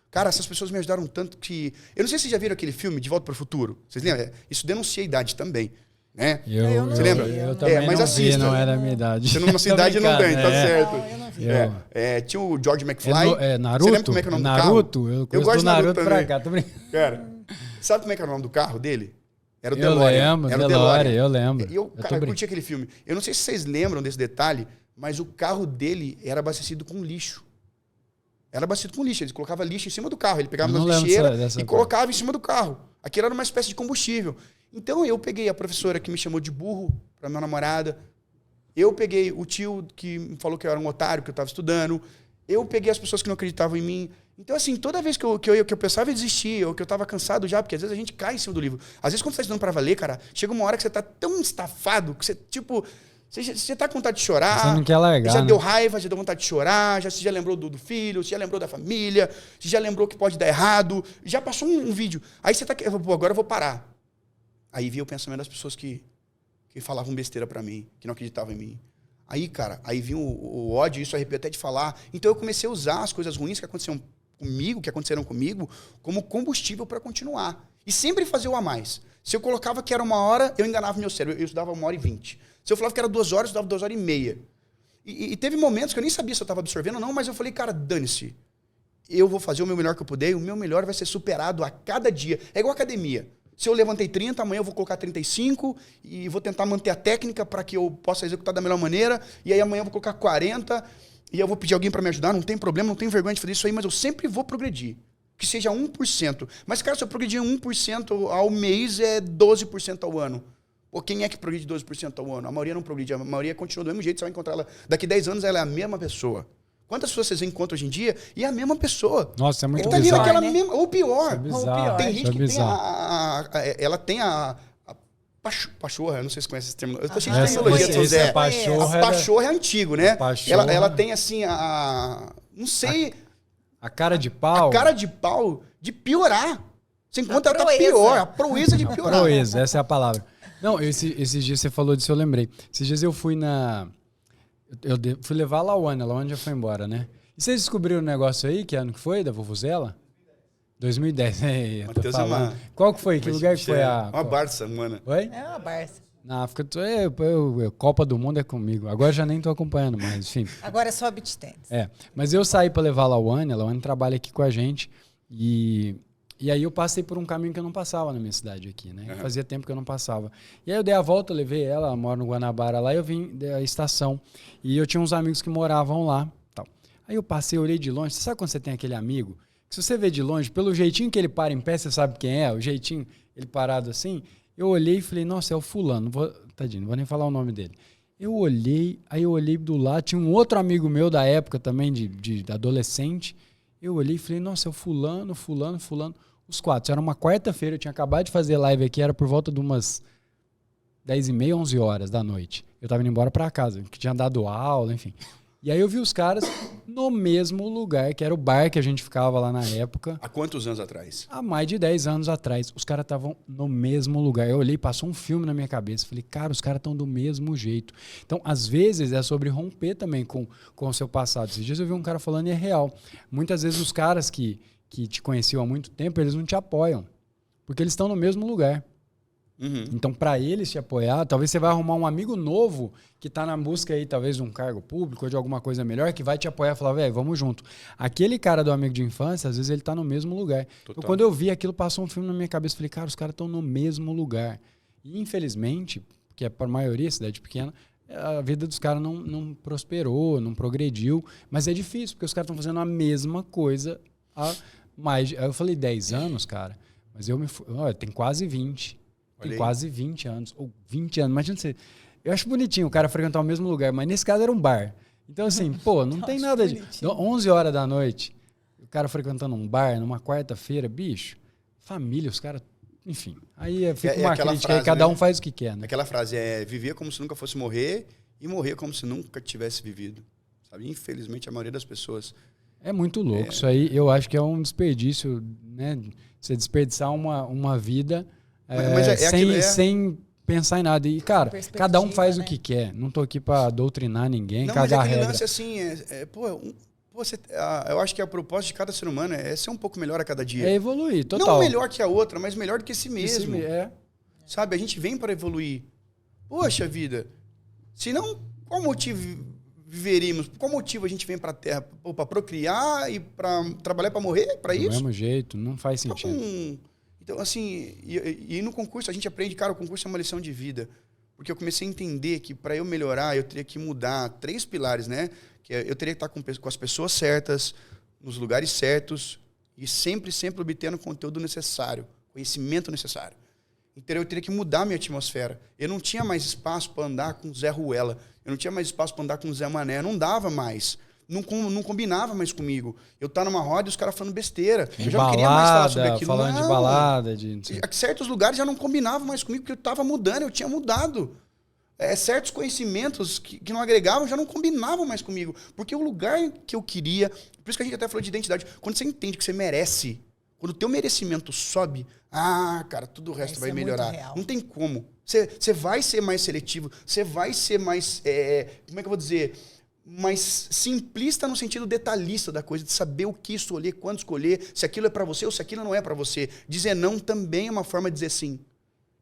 Cara, essas pessoas me ajudaram tanto que... Eu não sei se vocês já viram aquele filme De Volta para o Futuro. Vocês lembram? Isso denuncia a idade também, né? Você lembra? Eu também mas não assista. vi, não é da minha idade. Você não, na sua idade não tem, tá certo. Não, eu não vi. Tinha o George McFly. Naruto? Você lembra como é que é o nome Naruto? do carro? Eu conheço gosto do de Naruto também. pra cá, tô brincando. Cara, sabe como é que era o nome do carro dele? Era o Eu DeLorean. lembro, Era o DeLorean, eu lembro. E eu curti aquele filme. Eu não sei se vocês lembram desse detalhe, mas o carro dele era abastecido com lixo. Era abastecido com lixo. Ele colocava lixo em cima do carro. Ele pegava Eu nas não lembro lixeiras dessa e colocava em cima do carro. Aquilo era uma espécie de combustível. Então eu peguei a professora que me chamou de burro para minha namorada. Eu peguei o tio que me falou que eu era um otário, que eu estava estudando. Eu peguei as pessoas que não acreditavam em mim. Então, assim, toda vez que eu pensava em desistir, ou que eu estava cansado já, porque às vezes a gente cai em cima do livro. Às vezes, quando você está estudando para valer, cara, chega uma hora que você está tão estafado que você, tipo... Você tá com vontade de chorar. Você não quer largar, já né? deu raiva, já deu vontade de chorar, você já lembrou do filho, você já lembrou da família, você já lembrou que pode dar errado, já passou um vídeo. Aí você tá... Pô, agora eu vou parar. Aí vi o pensamento das pessoas que falavam besteira pra mim, que não acreditavam em mim. Aí, cara, aí vinha o ódio, isso arrepio até de falar. Então eu comecei a usar as coisas ruins que aconteceram comigo, como combustível para continuar. E sempre fazer o a mais. Se eu colocava que era 1 hora, eu enganava meu cérebro. Eu estudava 1h20. Se eu falava que era 2 horas, eu estudava 2h30. E teve momentos que eu nem sabia se eu estava absorvendo ou não, mas eu falei, cara, dane-se. Eu vou fazer o meu melhor que eu puder e o meu melhor vai ser superado a cada dia. É igual academia. Se eu levantei 30, amanhã eu vou colocar 35 e vou tentar manter a técnica para que eu possa executar da melhor maneira. E aí amanhã eu vou colocar 40 e eu vou pedir alguém para me ajudar. Não tem problema, não tenho vergonha de fazer isso aí, mas eu sempre vou progredir. Que seja 1%. Mas, cara, se eu progredir 1% ao mês, é 12% ao ano. Pô, quem é que progride 12% ao ano? A maioria não progride. A maioria continua do mesmo jeito. Você vai encontrar ela. Daqui 10 anos, ela é a mesma pessoa. Quantas pessoas vocês encontram hoje em dia e é a mesma pessoa? Nossa, é muito Ele tá ali bizarro. naquela né? mesma... Ou pior. É bizarro. Tem gente que tem bizarro. ela tem a pachorra, eu não sei se conhece esse termo. Eu tô cheio de Essa- tecnologia, esse São Zé. é pachorra. A pachorra é antigo, né? Pachorra. Ela tem assim não sei, A cara de pau. a cara de pau de piorar. Você encontra ela tá proeza. pior, a proeza de piorar. Proeza, essa é a palavra. Não, esses dias você falou disso, eu lembrei. Esses dias eu fui fui levar a Lawane. A Lawane já foi embora, né? E vocês descobriram o negócio aí, que ano que foi, da vovuzela? 2010. Ei, eu tô Matheus é falando. uma- Qual que foi? Que lugar que foi a... Uma Barça, mano. Oi? É uma Barça. Na África. Copa do Mundo é comigo. Agora já nem tô acompanhando mais, enfim. Agora é só beach tennis. Mas eu saí pra levar a Lawane trabalha aqui com a gente. E aí eu passei por um caminho que eu não passava na minha cidade aqui, né? Fazia tempo que eu não passava. E aí eu dei a volta, levei ela mora no Guanabara lá, e eu vim da estação. E eu tinha uns amigos que moravam lá. Tal. Aí eu passei, olhei de longe. Você sabe quando você tem aquele amigo? Que se você vê de longe, pelo jeitinho que ele para em pé, você sabe quem é? O jeitinho, ele parado assim. Eu olhei e falei, nossa, é o fulano. Tadinho, não vou nem falar o nome dele. Eu olhei do lado, tinha um outro amigo meu da época também, de adolescente. Eu olhei e falei, nossa, é o fulano. Os 4. Era uma quarta-feira, eu tinha acabado de fazer live aqui, era por volta de umas 10h30, 11 horas da noite. Eu tava indo embora pra casa, que tinha dado aula, enfim. E aí eu vi os caras no mesmo lugar, que era o bar que a gente ficava lá na época. Há quantos anos atrás? Há mais de 10 anos atrás. Os caras estavam no mesmo lugar. Eu olhei, passou um filme na minha cabeça. Falei, cara, os caras estão do mesmo jeito. Então, às vezes, é sobre romper também com o seu passado. Esses dias eu vi um cara falando e é real. Muitas vezes os caras que te conheciam há muito tempo, eles não te apoiam. porque eles estão no mesmo lugar. Então, para eles te apoiar, talvez você vai arrumar um amigo novo que está na busca aí, talvez, de um cargo público ou de alguma coisa melhor, que vai te apoiar e falar, velho, vamos junto. Aquele cara do amigo de infância, às vezes ele está no mesmo lugar. Então, quando eu vi aquilo, passou um filme na minha cabeça. Falei, cara, os caras estão no mesmo lugar. E, infelizmente, que é para a maioria cidade pequena, a vida dos caras não prosperou, não progrediu. Mas é difícil, porque os caras estão fazendo a mesma coisa há mais... Eu falei 10 anos, cara, mas tem quase 20. Tem quase 20 anos. Ou 20 anos. Imagina você. Eu acho bonitinho o cara frequentar o mesmo lugar, mas nesse caso era um bar. Então, assim, pô, não tem nada de. 11 horas da noite, o cara frequentando um bar numa quarta-feira, bicho, família, os caras. Enfim. Aí fica uma crítica frase, aí, cada um faz o que quer, né? Aquela frase é viver como se nunca fosse morrer e morrer como se nunca tivesse vivido. Sabe? Infelizmente, a maioria das pessoas. É muito louco. Isso aí eu acho que é um desperdício, né? Você desperdiçar uma vida. Sem pensar em nada. E, cara, cada um faz o que quer. Não tô aqui pra doutrinar ninguém, cagar regra. Lance assim, eu acho que a proposta de cada ser humano é ser um pouco melhor a cada dia. É evoluir, total. Não melhor que a outra, mas melhor do que si mesmo. Sabe, a gente vem para evoluir. Poxa vida, se não, qual motivo viveríamos? Qual motivo a gente vem pra Terra? Para procriar e para trabalhar para morrer? Para isso? Do mesmo jeito, não faz sentido. Então, assim, e no concurso a gente aprende, cara, o concurso é uma lição de vida. Porque eu comecei a entender que para eu melhorar, eu teria que mudar 3 pilares, né? Que eu teria que estar com as pessoas certas, nos lugares certos e sempre obtendo o conteúdo necessário, conhecimento necessário. Então, eu teria que mudar a minha atmosfera. Eu não tinha mais espaço para andar com o Zé Ruela. Eu não tinha mais espaço para andar com o Zé Mané. Não dava mais. Não combinava mais comigo. Eu tava numa roda e os caras falando besteira. Eu já não queria mais falar sobre aquilo. Falando de balada. Certos lugares já não combinavam mais comigo, porque eu tava mudando, eu tinha mudado. Certos conhecimentos que não agregavam já não combinavam mais comigo. Porque o lugar que eu queria... Por isso que a gente até falou de identidade. Quando você entende que você merece, quando o teu merecimento sobe, cara, tudo o resto vai melhorar. Não tem como. Você vai ser mais seletivo, você vai ser mais... como é que eu vou dizer... mais simplista no sentido detalhista da coisa, de saber o que escolher, quando escolher, se aquilo é para você ou se aquilo não é para você. Dizer não também é uma forma de dizer sim.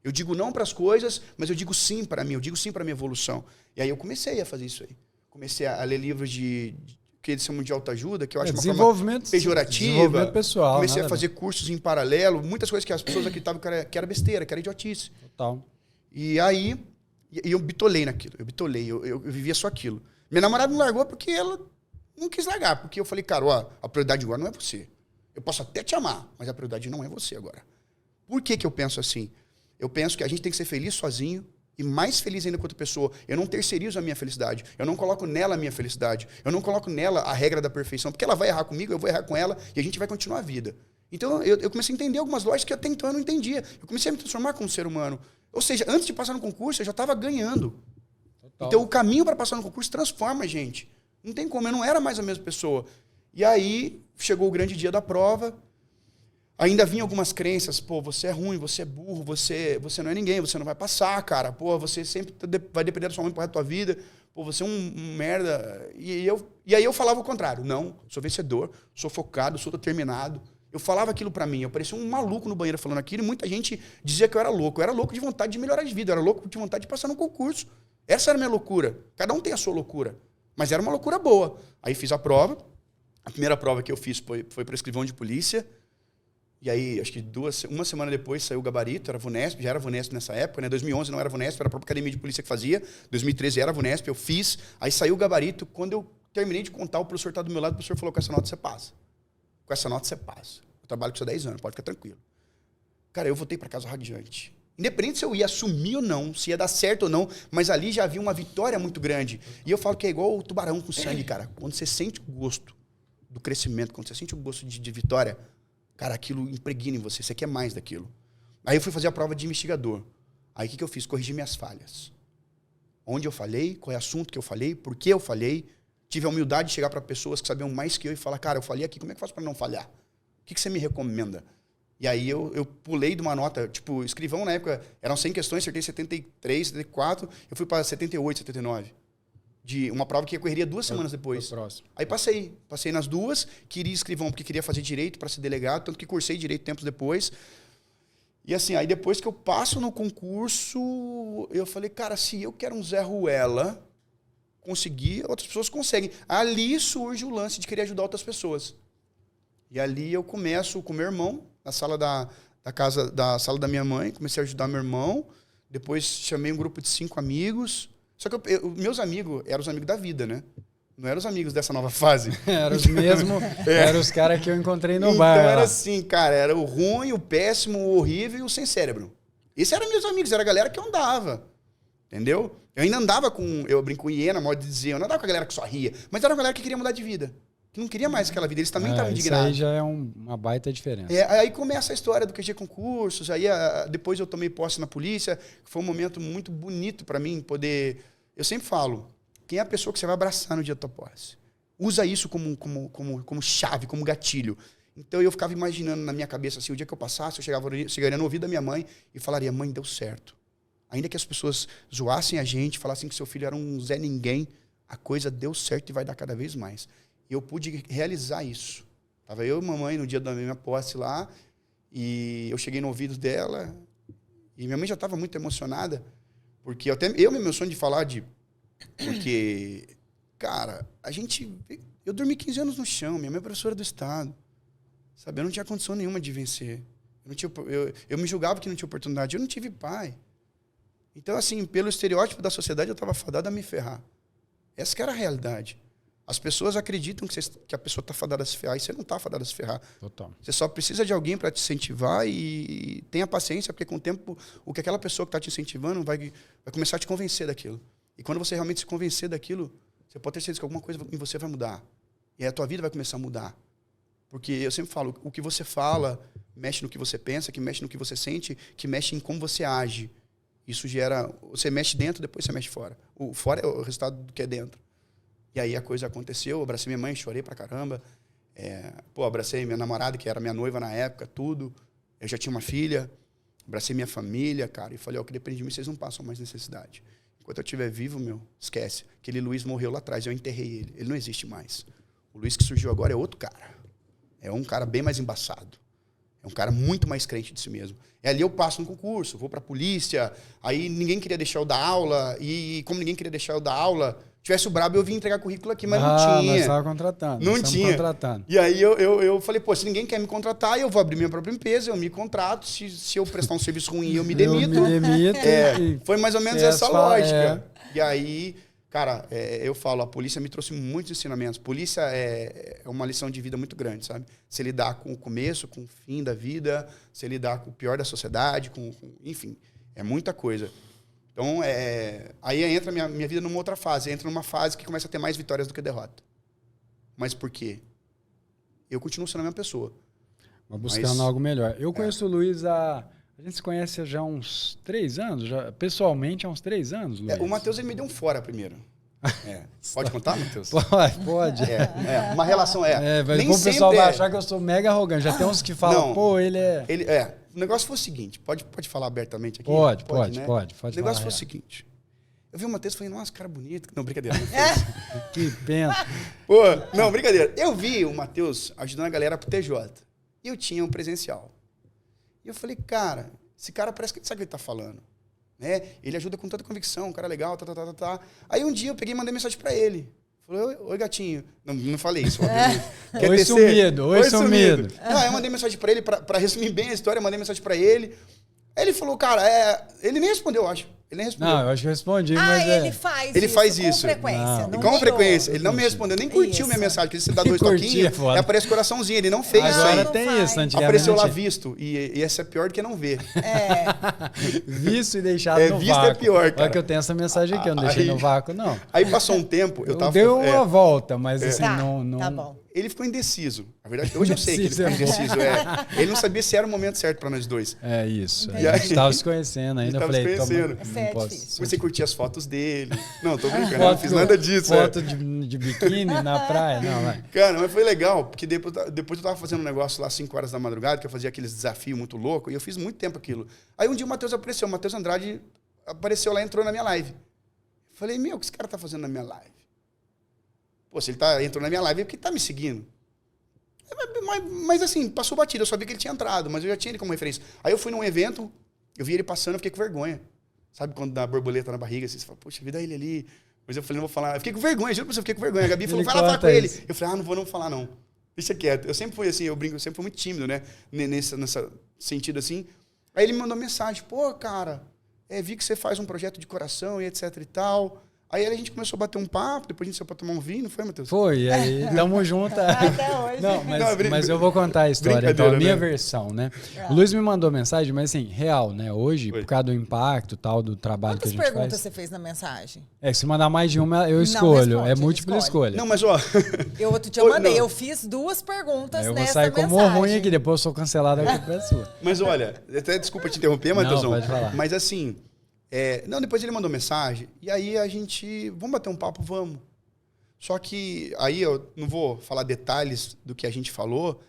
Eu digo não para as coisas, mas eu digo sim para mim, eu digo sim para a minha evolução. E aí eu comecei a fazer isso aí. Comecei a ler livros que eles chamam de autoajuda, que eu acho uma forma pejorativa. Desenvolvimento pessoal. Comecei a fazer cursos em paralelo, muitas coisas que as pessoas acreditavam que era besteira, que era idiotice. Total. E aí, eu bitolei naquilo, eu vivia só aquilo. Minha namorada não largou porque ela não quis largar. Porque eu falei, cara, a prioridade agora não é você. Eu posso até te amar, mas a prioridade não é você agora. Por que eu penso assim? Eu penso que a gente tem que ser feliz sozinho e mais feliz ainda com outra pessoa. Eu não terceirizo a minha felicidade. Eu não coloco nela a minha felicidade. Eu não coloco nela a regra da perfeição. Porque ela vai errar comigo, eu vou errar com ela e a gente vai continuar a vida. Então, eu comecei a entender algumas lógicas que até então eu não entendia. Eu comecei a me transformar como ser humano. Ou seja, antes de passar no concurso, eu já estava ganhando. Então, o caminho para passar no concurso transforma a gente. Não tem como, eu não era mais a mesma pessoa. E aí, chegou o grande dia da prova. Ainda vinha algumas crenças. Pô, você é ruim, você é burro, você não é ninguém, você não vai passar, cara. Pô, você sempre vai depender da sua mãe pro resto da tua vida. Pô, você é um merda. E aí eu falava o contrário. Não, sou vencedor, sou focado, sou determinado. Eu falava aquilo pra mim. Eu parecia um maluco no banheiro falando aquilo. E muita gente dizia que eu era louco. Eu era louco de vontade de melhorar de vida. Eu era louco de vontade de passar no concurso. Essa era a minha loucura. Cada um tem a sua loucura. Mas era uma loucura boa. Aí fiz a prova. A primeira prova que eu fiz foi para escrivão de polícia. E aí, acho que uma semana depois saiu o gabarito. Era VUNESP, já era VUNESP nessa época, né? 2011 não era VUNESP, era a própria academia de polícia que fazia. 2013 era VUNESP, eu fiz. Aí saiu o gabarito. Quando eu terminei de contar, o professor está do meu lado, o professor falou, com essa nota você passa. Com essa nota você passa. Eu trabalho com isso há 10 anos, pode ficar tranquilo. Cara, eu voltei para casa radiante. Independente se eu ia assumir ou não, se ia dar certo ou não, mas ali já havia uma vitória muito grande. E eu falo que é igual o tubarão com sangue, cara. Quando você sente o gosto do crescimento, quando você sente o gosto de vitória, cara, aquilo impregna em você, você quer mais daquilo. Aí eu fui fazer a prova de investigador. Aí o que eu fiz? Corrigi minhas falhas. Onde eu falhei, qual é o assunto que eu falhei, por que eu falhei. Tive a humildade de chegar para pessoas que sabiam mais que eu e falar, cara, eu falei aqui, como é que eu faço para não falhar? O que você me recomenda? E aí eu pulei de uma nota, tipo, escrivão na época, eram 100 questões, acertei 73, 74, eu fui para 78, 79. De uma prova que ocorreria 2 semanas depois. Aí passei nas 2, queria escrivão porque queria fazer direito para ser delegado, tanto que cursei direito tempos depois. E assim, aí depois que eu passo no concurso, eu falei, cara, se eu quero um Zé Ruela, conseguir, outras pessoas conseguem. Ali surge o lance de querer ajudar outras pessoas. E ali eu começo com meu irmão, na sala da sala da minha mãe, comecei a ajudar meu irmão. Depois chamei um grupo de 5 amigos. Só que meus amigos eram os amigos da vida, né? Não eram os amigos dessa nova fase. Eram os mesmos, eram os caras que eu encontrei no bar. Então era assim, cara, era o ruim, o péssimo, o horrível e o sem cérebro. Esses eram meus amigos, era a galera que eu andava. Entendeu? Eu ainda andava com, eu brinco com hiena, modo de dizer, eu não andava com a galera que só ria, mas era uma galera que queria mudar de vida. Que não queria mais aquela vida, eles também estavam indignados. Isso aí já é uma baita diferença. Aí começa a história do QG Concursos, aí depois eu tomei posse na polícia, que foi um momento muito bonito para mim poder... Eu sempre falo, quem é a pessoa que você vai abraçar no dia da tua posse? Usa isso como chave, como gatilho. Então eu ficava imaginando na minha cabeça, assim, o dia que eu passasse, eu chegaria no ouvido da minha mãe e falaria, mãe, deu certo. Ainda que as pessoas zoassem a gente, falassem que seu filho era um Zé Ninguém, a coisa deu certo e vai dar cada vez mais. E eu pude realizar isso. Tava eu e mamãe no dia da minha posse lá, e eu cheguei no ouvido dela, e minha mãe já estava muito emocionada, porque eu me emociono de falar porque, cara, eu dormi 15 anos no chão, minha mãe é professora do Estado, sabe? Eu não tinha condição nenhuma de vencer. Eu me julgava que não tinha oportunidade, eu não tive pai. Então, assim, pelo estereótipo da sociedade, eu estava fadado a me ferrar. Essa que era a realidade. As pessoas acreditam que a pessoa está fadada a se ferrar e você não está fadada a se ferrar. Total. Você só precisa de alguém para te incentivar e tenha paciência, porque com o tempo, o que aquela pessoa que está te incentivando vai começar a te convencer daquilo. E quando você realmente se convencer daquilo, você pode ter certeza que alguma coisa em você vai mudar. E aí a tua vida vai começar a mudar. Porque eu sempre falo, o que você fala mexe no que você pensa, que mexe no que você sente, que mexe em como você age. Isso gera... Você mexe dentro, depois você mexe fora. O fora é o resultado do que é dentro. E aí a coisa aconteceu, eu abracei minha mãe, chorei pra caramba. Abracei minha namorada, que era minha noiva na época, tudo. Eu já tinha uma filha. Abracei minha família, cara. E falei, o que depende de mim, vocês não passam mais necessidade. Enquanto eu estiver vivo, esquece. Aquele Luiz morreu lá atrás, eu enterrei ele. Ele não existe mais. O Luiz que surgiu agora é outro cara. É um cara bem mais embaçado. É um cara muito mais crente de si mesmo. E ali eu passo no concurso, vou pra polícia, aí ninguém queria deixar eu dar aula, e como ninguém queria deixar eu dar aula, tivesse o brabo, eu vim entregar currículo aqui, mas não tinha. Nós estávamos contratando. Não tinha. Contratando. E aí eu falei, se ninguém quer me contratar, eu vou abrir minha própria empresa, eu me contrato, se eu prestar um serviço ruim, eu me demito. Foi mais ou menos essa lógica. E aí... Cara, eu falo, a polícia me trouxe muitos ensinamentos. Polícia é uma lição de vida muito grande, sabe? Você lidar com o começo, com o fim da vida, você lidar com o pior da sociedade, enfim, é muita coisa. Então, aí entra a minha vida numa outra fase. Entra numa fase que começa a ter mais vitórias do que derrota. Mas por quê? Eu continuo sendo a mesma pessoa. Mas buscando algo melhor. Eu conheço o Luiz A gente se conhece já há uns 3 anos, pessoalmente há uns 3 anos, Luiz. O Matheus ele me deu um fora primeiro. Pode contar, Matheus? Pode. Uma relação mas nem o pessoal vai achar que eu sou mega arrogante. Já tem uns que falam, ele é... O negócio foi o seguinte, pode falar abertamente aqui? Pode. O negócio foi o seguinte, eu vi o Matheus e falei, nossa, cara bonito. Não, brincadeira. Que pena. Não, brincadeira. Eu vi o Matheus ajudando a galera pro TJ. E eu tinha um presencial. E eu falei, cara, esse cara parece que sabe o que ele tá falando. Né? Ele ajuda com tanta convicção, um cara legal, tá. Aí um dia eu peguei e mandei mensagem pra ele. Falei, oi gatinho. Não falei isso. Oi sumido. Não, eu mandei mensagem pra ele, pra resumir bem a história, eu mandei mensagem pra ele. Aí ele falou, cara, ele nem respondeu, eu acho. Ele nem respondeu. Não, eu acho que eu respondi, mas ele faz isso. Com frequência. Com frequência. Ele não me respondeu, nem curtiu minha mensagem, porque você dá 2 toquinhos, aparece coraçãozinho. Ele não fez isso aí. Agora tem isso, antigamente. Apareceu lá visto. E esse é pior do que não ver. Visto e deixado no visto vácuo. É pior, cara. Olha que eu tenho essa mensagem aqui, eu não deixei no vácuo, não. Aí passou um tempo, Deu uma volta, mas assim, não... Tá bom. Ele ficou indeciso. Na verdade, hoje eu sei que ele ficou indeciso. Ele não sabia se era o momento certo para nós dois. É isso. A gente estava se conhecendo ainda. Eu falei, não posso. Comecei a curtir as fotos dele. Não, tô brincando, não fiz nada disso. Foto de biquíni na praia, não, vai. Cara, mas foi legal, porque depois eu tava fazendo um negócio lá às 5 horas da madrugada, que eu fazia aqueles desafios muito loucos, e eu fiz muito tempo aquilo. Aí um dia o Matheus apareceu, o Matheus Andrade apareceu lá, entrou na minha live. Falei, o que esse cara tá fazendo na minha live? Se ele entrou na minha live é porque ele tá me seguindo. Mas assim, passou batido. Eu sabia que ele tinha entrado, mas eu já tinha ele como referência. Aí eu fui num evento, eu vi ele passando, eu fiquei com vergonha. Sabe quando dá borboleta na barriga, assim, você fala, poxa, vida ele ali. Mas eu falei, não vou falar. Eu fiquei com vergonha, juro pra você, eu fiquei com vergonha. A Gabi falou, vai lá falar com ele. Eu falei, não vou falar não. Deixa quieto. Eu sempre fui assim, eu brinco, eu sempre fui muito tímido, né? Nessa sentido assim. Aí ele me mandou mensagem, pô, cara, vi que você faz um projeto de coração e etc e tal. Aí a gente começou a bater um papo, depois a gente saiu pra tomar um vinho, não foi, Matheus? Foi, e aí tamo junto. Até hoje. Não, mas eu vou contar a história, então, a minha versão, né? O Luiz me mandou mensagem, mas assim, real, né? Hoje, por causa do impacto tal, do trabalho que a gente faz. Quantas perguntas você fez na mensagem? Se mandar mais de uma, eu escolho. Responde, é múltipla escolha. Não, mas ó... Eu outro dia eu mandei, eu fiz 2 perguntas eu nessa vou sair como ruim aqui, depois eu sou cancelado aqui pra sua. Mas olha, até desculpa te interromper, Matheusão. Pode falar. Mas assim... depois ele mandou mensagem, e aí a gente... Vamos bater um papo? Vamos. Só que aí eu não vou falar detalhes do que a gente falou,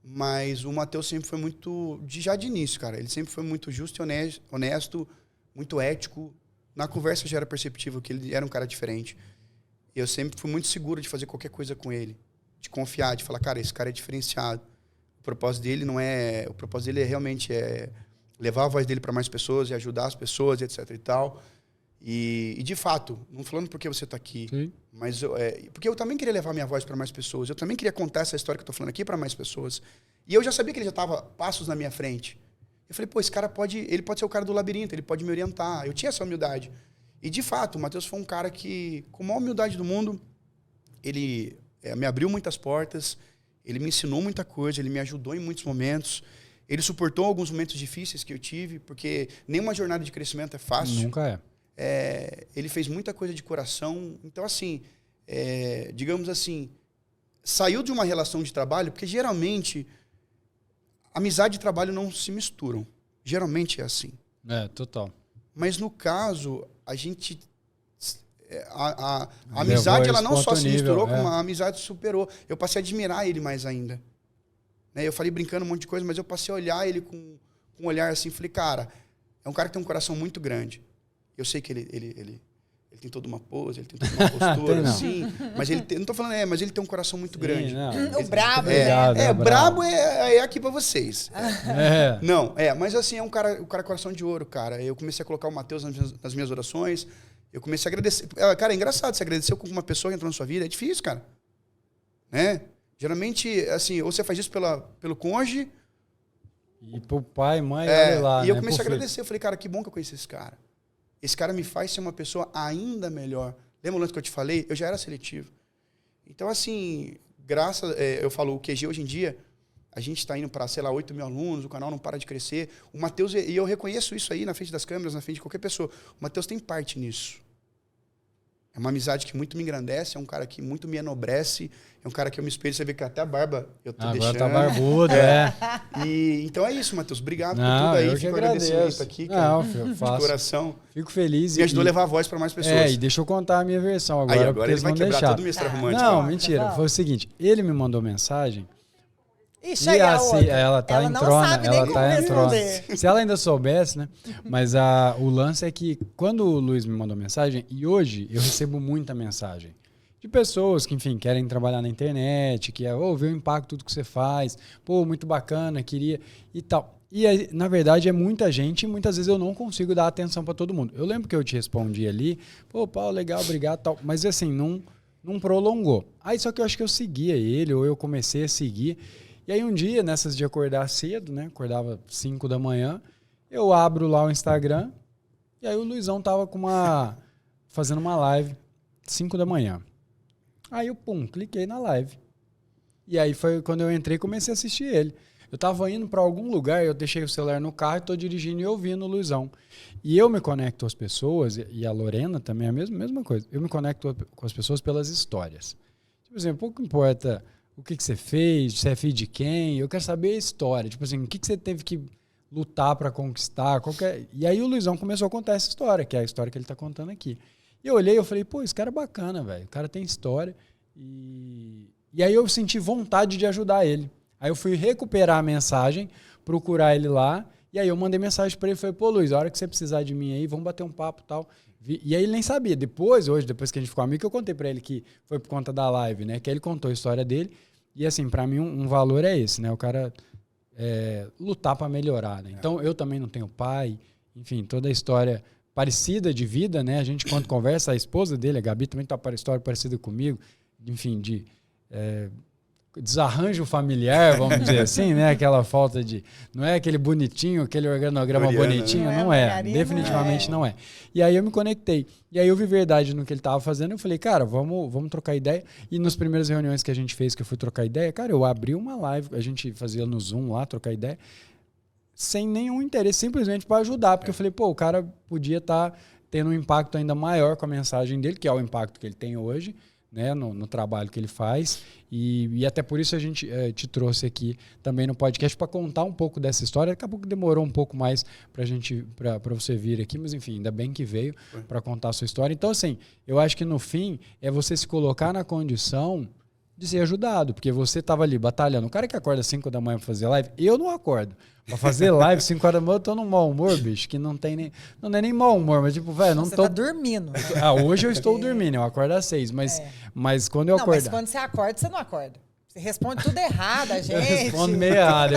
mas o Matheus sempre foi muito... Já de início, cara. Ele sempre foi muito justo e honesto, muito ético. Na conversa já era perceptível que ele era um cara diferente. E eu sempre fui muito seguro de fazer qualquer coisa com ele. De confiar, de falar, cara, esse cara é diferenciado. O propósito dele não é... O propósito dele realmente levar a voz dele para mais pessoas e ajudar as pessoas, etc e tal. E de fato, não falando porque você está aqui, sim, mas porque eu também queria levar minha voz para mais pessoas. Eu também queria contar essa história que eu estou falando aqui para mais pessoas. E eu já sabia que ele já estava passos na minha frente. Eu falei, pô, esse cara ele pode ser o cara do labirinto, ele pode me orientar. Eu tinha essa humildade. E de fato, o Matheus foi um cara que, com a maior humildade do mundo, ele me abriu muitas portas, ele me ensinou muita coisa, ele me ajudou em muitos momentos. Ele suportou alguns momentos difíceis que eu tive, porque nenhuma jornada de crescimento é fácil. Nunca é. Ele fez muita coisa de coração. Então, assim, digamos assim, saiu de uma relação de trabalho, porque geralmente amizade e trabalho não se misturam. Geralmente é assim. Total. Mas no caso, a gente... A amizade, ela não só se misturou, como a amizade superou. Eu passei a admirar ele mais ainda. Eu falei brincando um monte de coisa, mas eu passei a olhar ele com um olhar assim, falei, cara, é um cara que tem um coração muito grande. Eu sei que ele tem toda uma pose, ele tem toda uma postura, assim, mas não tô falando, mas ele tem um coração muito grande. O brabo, brabo é aqui pra vocês. Não, mas assim, o cara coração de ouro, cara. Eu comecei a colocar o Matheus nas minhas orações, eu comecei a agradecer. Cara, é engraçado, você agradeceu com uma pessoa que entrou na sua vida, é difícil, cara. Geralmente, assim, ou você faz isso pelo cônjuge... E pro pai, mãe, olha lá, e eu comecei a agradecer. Eu falei, cara, que bom que eu conheci esse cara. Esse cara me faz ser uma pessoa ainda melhor. Lembra o lance que eu te falei? Eu já era seletivo. Então, assim, eu falo, o QG hoje em dia, a gente está indo para, 8 mil alunos, o canal não para de crescer. O Matheus, e eu reconheço isso aí na frente das câmeras, na frente de qualquer pessoa. O Matheus tem parte nisso. É uma amizade que muito me engrandece, é um cara que muito me enobrece, é um cara que eu me espelho, você vê que até a barba eu tô deixando. Agora tá barbudo, E, então é isso, Matheus. Obrigado por tudo aí. Eu que agradeço. Aqui, cara, eu faço. De coração. Fico feliz. Me ajudou a levar a voz para mais pessoas. E deixa eu contar a minha versão agora. Agora ele vai quebrar todo o mistério romântico. Não, mentira. Foi o seguinte, ele me mandou mensagem. Ixi, ela tá ela entrona, ela tá entrona. Se ela ainda soubesse, né? Mas o lance é que quando o Luiz me mandou mensagem, e hoje eu recebo muita mensagem de pessoas que, enfim, querem trabalhar na internet, que ver o impacto tudo que você faz, pô, muito bacana, queria e tal. E, na verdade, é muita gente e muitas vezes eu não consigo dar atenção para todo mundo. Eu lembro que eu te respondi ali, pô, Paulo, legal, obrigado, tal. Mas, assim, não prolongou. Aí, só que eu acho que eu seguia ele, ou eu comecei a seguir. E aí um dia, nessas de acordar cedo, né? Acordava 5 da manhã, eu abro lá o Instagram, e aí o Luizão tava fazendo uma live 5 da manhã. Aí eu, cliquei na live. E aí foi quando eu entrei e comecei a assistir ele. Eu tava indo para algum lugar, eu deixei o celular no carro e tô dirigindo e ouvindo o Luizão. E eu me conecto às pessoas, e a Lorena também é a mesma coisa. Eu me conecto com as pessoas pelas histórias. Tipo assim, pouco importa... O que você fez? Você é filho de quem? Eu quero saber a história. Tipo assim, o que você teve que lutar para conquistar? E aí o Luizão começou a contar essa história, que é a história que ele tá contando aqui. E eu olhei e falei, pô, esse cara é bacana, velho. O cara tem história. E aí eu senti vontade de ajudar ele. Aí eu fui recuperar a mensagem, procurar ele lá. E aí eu mandei mensagem para ele. Falei, pô, Luiz, a hora que você precisar de mim aí, vamos bater um papo e tal. E aí ele nem sabia. Depois que a gente ficou amigo, que eu contei pra ele que foi por conta da live, né? Que aí ele contou a história dele. E assim, para mim um valor é esse, né? O cara lutar para melhorar, né? Então eu também não tenho pai, enfim, toda a história parecida de vida, né? A gente quando conversa, a esposa dele, a Gabi, também tá para história parecida comigo, enfim, de desarranjo familiar, vamos dizer assim, né? Aquela falta de... Não é aquele bonitinho, aquele organograma bonitinho, não é. Definitivamente não é. E aí eu me conectei. E aí eu vi verdade no que ele estava fazendo. Eu falei, cara, vamos trocar ideia. E nas primeiras reuniões que a gente fez, que eu fui trocar ideia, cara, eu abri uma live, a gente fazia no Zoom lá, trocar ideia, sem nenhum interesse, simplesmente para ajudar. Porque eu falei, pô, o cara podia estar tendo um impacto ainda maior com a mensagem dele, que é o impacto que ele tem hoje, né, no trabalho que ele faz, e até por isso a gente te trouxe aqui também no podcast para contar um pouco dessa história. Daqui a pouco demorou um pouco mais para você vir aqui, mas enfim, ainda bem que veio para contar a sua história. Então, assim, eu acho que no fim é você se colocar na condição de ser ajudado, porque você estava ali batalhando. O cara que acorda às 5 da manhã para fazer live, eu não acordo. Pra fazer live 5 horas da manhã, eu tô num mau humor, bicho, que não tem nem... Não é nem mau humor, mas tipo, velho, não você tô... Você tá dormindo. Hoje eu estou dormindo, eu acordo às 6, mas quando eu acordar... Mas quando você acorda, você não acorda. Você responde tudo errado, a gente. Eu respondo meio errado,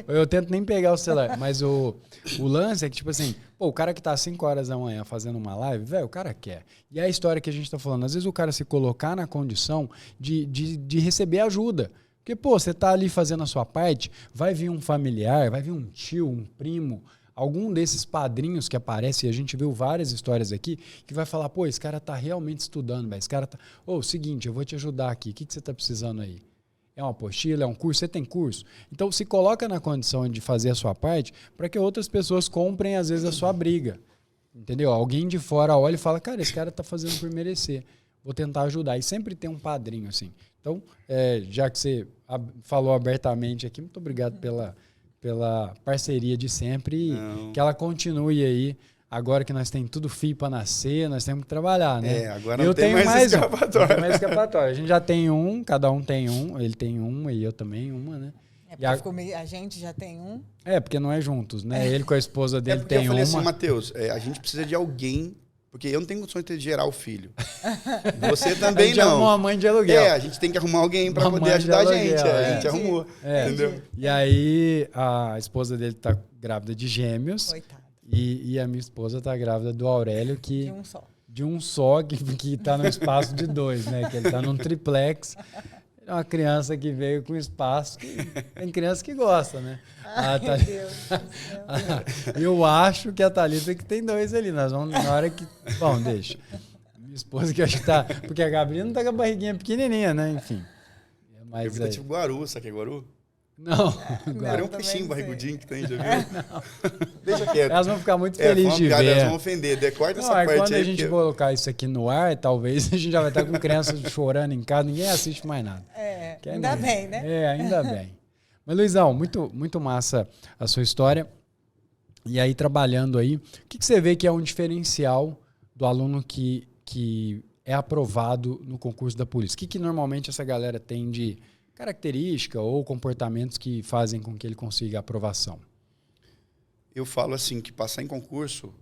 eu tento nem pegar o celular. Mas o lance é que, tipo assim, pô, o cara que tá às 5 horas da manhã fazendo uma live, velho, o cara quer. E é a história que a gente tá falando. Às vezes o cara se colocar na condição de receber ajuda. Porque, pô, você tá ali fazendo a sua parte, vai vir um familiar, vai vir um tio, um primo, algum desses padrinhos que aparece, e a gente viu várias histórias aqui, que vai falar, pô, esse cara tá realmente estudando, velho. Esse cara tá... seguinte, eu vou te ajudar aqui. O que você tá precisando aí? É uma apostila? É um curso? Você tem curso? Então, se coloca na condição de fazer a sua parte para que outras pessoas comprem, às vezes, a sua briga. Entendeu? Alguém de fora olha e fala, cara, esse cara tá fazendo por merecer. Vou tentar ajudar. E sempre tem um padrinho, assim. Então, já que você falou abertamente aqui, muito obrigado pela parceria de sempre e que ela continue aí. Agora que nós temos tudo fio para nascer, nós temos que trabalhar, né? Agora não tem mais escapatória. Não tem mais escapatória. A gente já tem um, cada um tem um. Ele tem uma e eu também uma, né? A gente já tem um. Porque não é juntos, né? Ele com a esposa dele tem uma. Eu falei assim, Matheus, a gente precisa de alguém, porque eu não tenho condições de gerar o filho. Você também não. A gente arrumou uma mãe de aluguel. A gente tem que arrumar alguém para poder ajudar a gente. A gente arrumou. Entendeu? E aí, a esposa dele tá grávida de gêmeos. Coitado. E a minha esposa tá grávida do Aurélio, que... De um só. De um só, que tá no espaço de 2, né? Que ele tá num triplex. É uma criança que veio com espaço. Tem criança que gosta, né? Ai, meu Deus do céu. Eu acho que a Thalita que tem 2 ali. Nós vamos, na hora que... Bom, deixa. Minha esposa que acho que tá... Porque a Gabriela não tá com a barriguinha pequenininha, né? Enfim. Mas eu vi tá tipo Guaru, sabe que é Guaru? Não. Guaru é um peixinho barrigudinho que tem, já viu? Deixa quieto. Elas vão ficar muito felizes de ver. Elas vão ofender. Corta essa parte aí. Quando a gente colocar isso aqui no ar, talvez a gente já vai estar com crianças chorando em casa, ninguém assiste mais nada. Ainda bem, né? Ainda bem. Mas, Luizão, muito, muito massa a sua história. E aí, trabalhando aí, o que você vê que é um diferencial do aluno que é aprovado no concurso da polícia? O que normalmente essa galera tem de característica ou comportamentos que fazem com que ele consiga a aprovação? Eu falo assim, que passar em concurso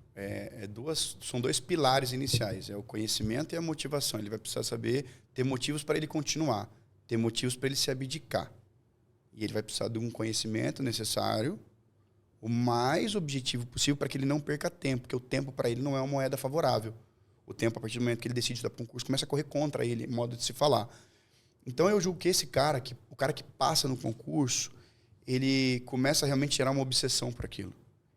são 2 pilares iniciais, é o conhecimento e a motivação. Ele vai precisar saber ter motivos para ele continuar, ter motivos para ele se abdicar. E ele vai precisar de um conhecimento necessário, o mais objetivo possível para que ele não perca tempo, porque o tempo para ele não é uma moeda favorável. O tempo, a partir do momento que ele decide estudar para um concurso, começa a correr contra ele, modo de se falar. Então, eu julgo que o cara que passa no concurso, ele começa a realmente gerar uma obsessão por aquilo.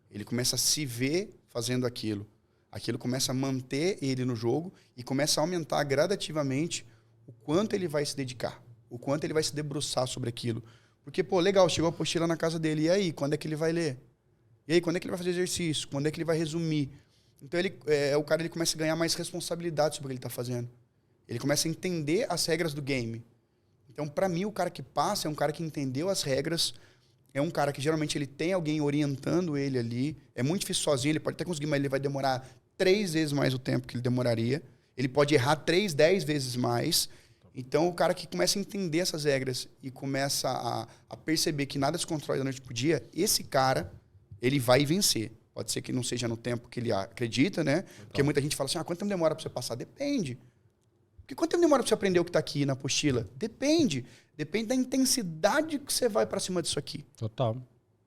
Ele começa a se ver fazendo aquilo. Aquilo começa a manter ele no jogo e começa a aumentar gradativamente o quanto ele vai se dedicar, o quanto ele vai se debruçar sobre aquilo. Porque, pô, legal, chegou a apostila na casa dele. E aí, quando é que ele vai ler? E aí, quando é que ele vai fazer exercício? Quando é que ele vai resumir? Então, o cara começa a ganhar mais responsabilidade sobre o que ele está fazendo. Ele começa a entender as regras do game. Então, para mim, o cara que passa é um cara que entendeu as regras, é um cara que geralmente ele tem alguém orientando ele ali. É muito difícil sozinho, ele pode até conseguir, mas ele vai demorar 3 vezes mais o tempo que ele demoraria. Ele pode errar 10 vezes mais. Então, o cara que começa a entender essas regras e começa a perceber que nada se constrói da noite pro dia, esse cara, ele vai vencer. Pode ser que não seja no tempo que ele acredita, né? Porque muita gente fala assim, quanto tempo demora para você passar? Depende. Porque quanto tempo demora para você aprender o que está aqui na apostila? Depende. Depende da intensidade que você vai para cima disso aqui. Total.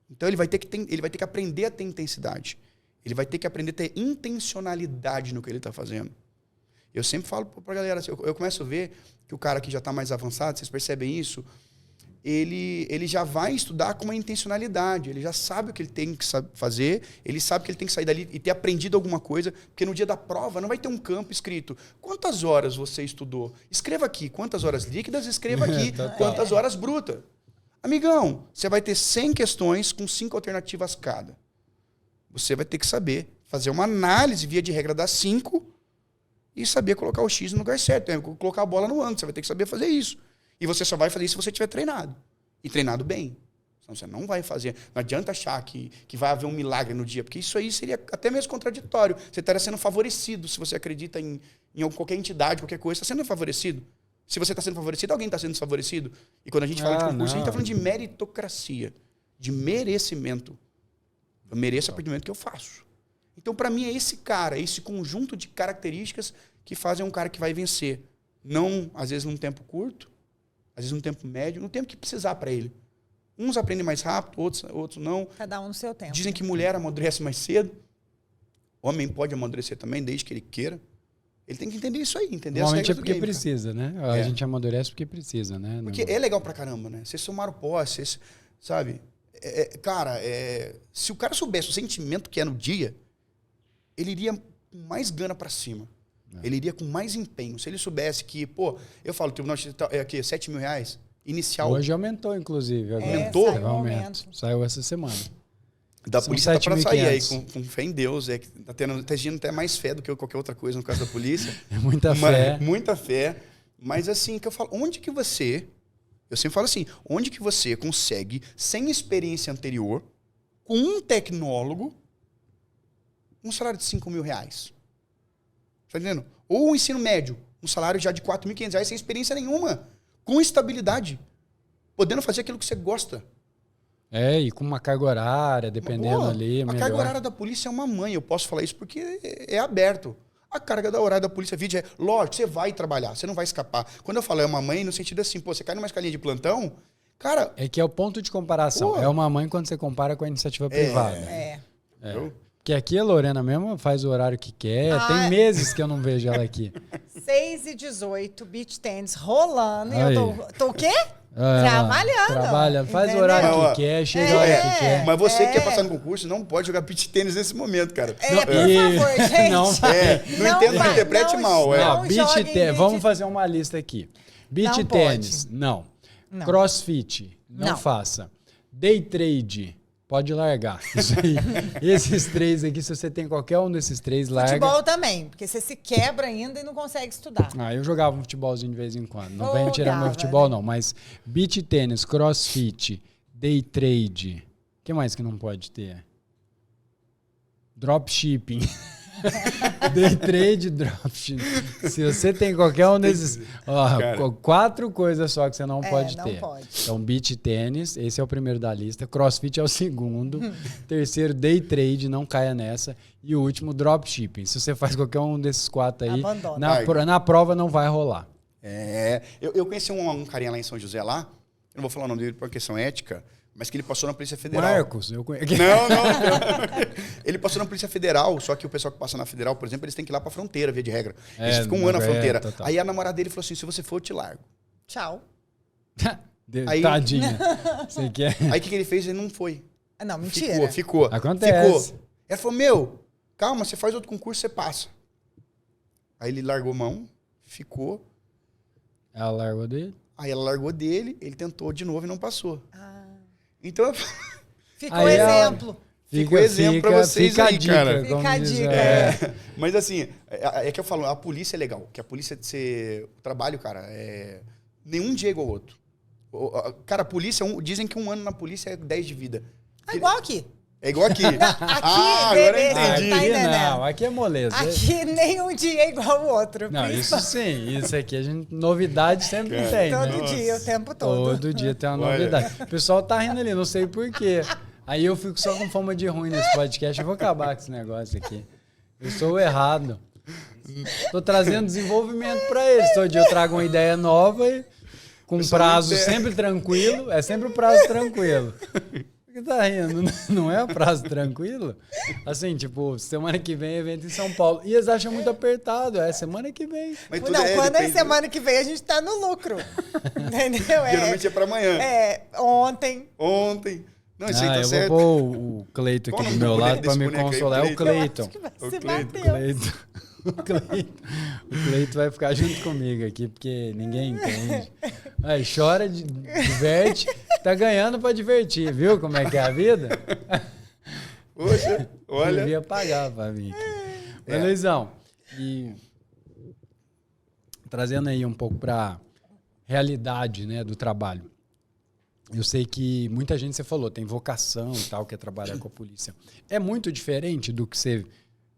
Então ele vai ter que aprender a ter intensidade. Ele vai ter que aprender a ter intencionalidade no que ele está fazendo. Eu sempre falo para a galera, eu começo a ver que o cara que já está mais avançado, vocês percebem isso, ele já vai estudar com uma intencionalidade. Ele já sabe o que ele tem que fazer, ele sabe que ele tem que sair dali e ter aprendido alguma coisa, porque no dia da prova não vai ter um campo escrito. Quantas horas você estudou? Escreva aqui. Quantas horas líquidas? Escreva aqui. Quantas horas brutas? Amigão, você vai ter 100 questões com 5 alternativas cada. Você vai ter que saber fazer uma análise, via de regra, das 5 e saber colocar o X no lugar certo. Colocar a bola no ângulo. Você vai ter que saber fazer isso. E você só vai fazer isso se você tiver treinado. E treinado bem. Senão você não vai fazer. Não adianta achar que vai haver um milagre no dia, porque isso aí seria até mesmo contraditório. Você estaria sendo favorecido se você acredita em qualquer entidade, qualquer coisa. Está sendo favorecido. Se você está sendo favorecido, alguém está sendo favorecido. E quando a gente fala de concurso, a gente está falando de meritocracia, de merecimento. Eu mereço a partir do momento que eu faço. Então, para mim, é esse cara, esse conjunto de características que fazem um cara que vai vencer. Não, às vezes, num tempo curto, às vezes num tempo médio, no tempo que precisar para ele. Uns aprendem mais rápido, outros não. Cada um no seu tempo. Dizem que mulher amadurece mais cedo. Homem pode amadurecer também, desde que ele queira. Ele tem que entender isso aí, entender as Normalmente regras é porque do game, precisa, né? A gente amadurece porque precisa, né? Porque é legal pra caramba, né? Vocês somaram posse, sabe? Cara, se o cara soubesse o sentimento que é no dia, ele iria com mais gana pra cima. Ele iria com mais empenho. Se ele soubesse que, pô, eu falo, o tribunal é aqui, R$7 mil, inicial. Hoje aumentou, inclusive. Aumentou? Saiu aumento. Saiu essa semana. Da São polícia tá pra sair aí, 7.500. com fé em Deus. Tá tendo até mais fé do que qualquer outra coisa no caso da polícia. É muita fé. Muita fé. Mas assim, que eu falo, eu sempre falo assim, onde que você consegue, sem experiência anterior, com um tecnólogo, um salário de R$5 mil? Tá entendendo? Ou um ensino médio, um salário já de R$4.500 sem experiência nenhuma, com estabilidade, podendo fazer aquilo que você gosta. E com uma carga horária, dependendo ali. A carga horária da polícia é uma mãe, eu posso falar isso porque é aberto. A carga da horária da polícia vídeo lógico, você vai trabalhar, você não vai escapar. Quando eu falo é uma mãe, no sentido assim, pô, você cai numa escalinha de plantão, cara... É que é o ponto de comparação. Pô. É uma mãe quando você compara com a iniciativa privada. Porque aqui a Lorena mesmo faz o horário que quer. Tem meses que eu não vejo ela aqui. 6h18, beach tennis rolando. E Aí. eu tô o quê? Trabalhando. Faz Entendeu? o horário que quer, chega a hora que quer. Mas você que quer passar no concurso não pode jogar beach tênis nesse momento, cara. Por favor, gente. Não Não entendo, não interprete mal. não beach joguem tênis. Vamos beach- fazer uma lista aqui. Beach Não tênis, pode. não. Não. Crossfit, não Não. faça. Day trade, pode largar. Isso aí. Esses 3 aqui, se você tem qualquer um desses 3, larga. Futebol também, porque você se quebra ainda e não consegue estudar. Eu jogava um futebolzinho de vez em quando. Não vem Jogava, tirar meu futebol, né? não. Mas beach tênis, crossfit, day trade. O que mais que não pode ter? Dropshipping. Day trade, dropshipping. Se você tem qualquer um desses... Ó, 4 coisas só que você não pode não ter. pode. Então, beach tênis, esse é o primeiro da lista. Crossfit é o segundo. Terceiro, day trade, não caia nessa. E o último, dropshipping. Se você faz qualquer um desses 4 aí, Abandona. na prova não vai rolar. Eu conheci um carinha lá em São José lá, eu não vou falar o nome dele por questão ética, mas que ele passou na Polícia Federal. Marcos, eu conheço. Não. Ele passou na Polícia Federal, só que o pessoal que passa na Federal, por exemplo, eles têm que ir lá pra fronteira, via de regra. Eles ficam um ano na fronteira. Total. Aí a namorada dele falou assim, se você for, eu te largo. Tchau. Aí- Tadinha. Você quer? Aí o que ele fez? Ele não foi. Não, mentira. Ficou. Acontece. Ficou. Ela falou, calma, você faz outro concurso, você passa. Aí ele largou mão, ficou. Ela largou dele? Aí ela largou dele, ele tentou de novo e não passou. Então, Ficou Aí exemplo. Ficou exemplo pra vocês fica aí, a dica, cara. como Fica a diz, dica, mas assim, é que eu falo, a polícia é legal. Que a polícia, o trabalho, cara, nenhum dia é igual ao outro. Cara, a polícia, dizem que um ano na polícia é 10 de vida. É igual aqui. É igual aqui. Aqui, agora eu bebê, entendi. tá entendendo? Não, aqui é moleza. Aqui nenhum dia é igual ao outro. Não, isso sim. Isso aqui, novidade sempre tem, né? Todo dia, o tempo todo. Todo dia tem uma Olha. novidade. O pessoal tá rindo ali, não sei por quê. Aí eu fico só com fama de ruim nesse podcast. Eu vou acabar com esse negócio aqui. Eu sou o errado. Tô trazendo desenvolvimento para eles. Todo dia eu trago uma ideia nova e com prazo sempre tranquilo. É sempre um prazo tranquilo. Por que tá rindo? Não é um prazo tranquilo? Assim, tipo, semana que vem evento em São Paulo. E eles acham muito apertado. É semana que vem. Mas não, quando é semana que vem, a gente tá no lucro. Entendeu? Geralmente é pra amanhã. Ontem. Não, isso aí tá eu certo. vou pôr o Cleiton aqui do meu lado para me consolar. É o Cleiton. O Cleiton vai ficar junto comigo aqui, porque ninguém entende. Aí, chora, diverte. Tá ganhando para divertir, viu como é que é a vida? Poxa, olha. Devia pagar para mim aqui. Mas, Luizão, e trazendo aí um pouco para realidade, né, do trabalho. Eu sei que muita gente, você falou, tem vocação e tal, quer trabalhar com a polícia. É muito diferente do que você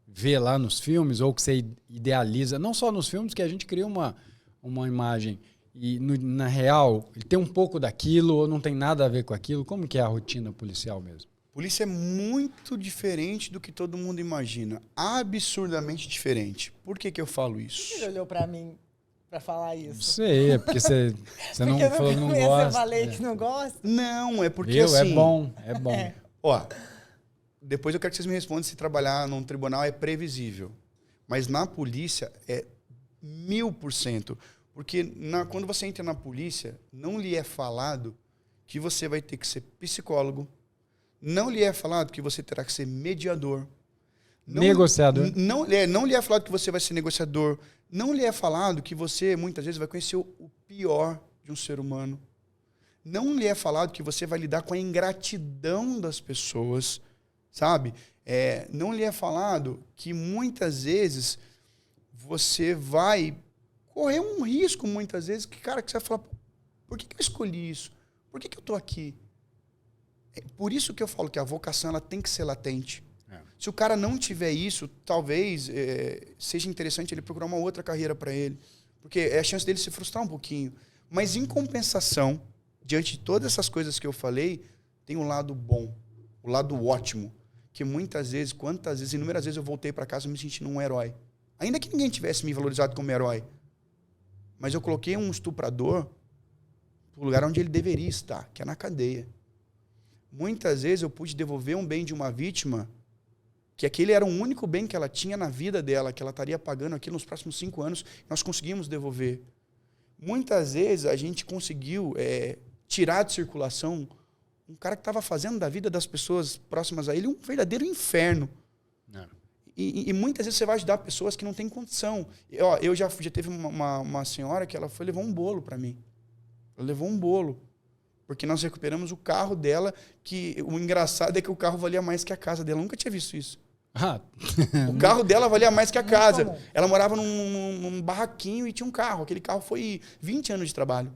vê lá nos filmes ou que você idealiza, não só nos filmes, que a gente cria uma imagem e na real ele tem um pouco daquilo ou não tem nada a ver com aquilo. Como que é a rotina policial mesmo? Polícia é muito diferente do que todo mundo imagina. Absurdamente diferente. Por que eu falo isso? Ele olhou pra mim pra falar isso. Não sei, é porque você não falou que não gosta. Eu falei que não gosta? Não, é porque assim... É bom. Ó, depois eu quero que vocês me respondam se trabalhar num tribunal é previsível. Mas na polícia é 1000%. Porque quando você entra na polícia, não lhe é falado que você vai ter que ser psicólogo, não lhe é falado que você terá que ser mediador. Negociador. Não lhe é falado que você vai ser negociador. Não lhe é falado que você, muitas vezes, vai conhecer o pior de um ser humano. Não lhe é falado que você vai lidar com a ingratidão das pessoas, sabe? Não lhe é falado que, muitas vezes, você vai correr um risco, muitas vezes, que você vai falar, por que eu escolhi isso? Por que eu estou aqui? É por isso que eu falo que a vocação ela tem que ser latente. Se o cara não tiver isso, talvez seja interessante ele procurar uma outra carreira para ele. Porque é a chance dele se frustrar um pouquinho. Mas, em compensação, diante de todas essas coisas que eu falei, tem um lado bom, o lado ótimo. Que muitas vezes, inúmeras vezes eu voltei para casa me sentindo um herói. Ainda que ninguém tivesse me valorizado como herói. Mas eu coloquei um estuprador no lugar onde ele deveria estar, que é na cadeia. Muitas vezes eu pude devolver um bem de uma vítima que aquele era o único bem que ela tinha na vida dela, que ela estaria pagando aqui nos próximos 5 anos, nós conseguimos devolver. Muitas vezes a gente conseguiu tirar de circulação um cara que estava fazendo da vida das pessoas próximas a ele um verdadeiro inferno. E muitas vezes você vai ajudar pessoas que não têm condição. Eu já teve uma senhora que ela foi levar um bolo para mim. Ela levou um bolo. Porque nós recuperamos o carro dela, que o engraçado é que o carro valia mais que a casa dela. Eu nunca tinha visto isso. O carro dela valia mais que a casa. Ela morava num barraquinho e tinha um carro. Aquele carro foi 20 anos de trabalho.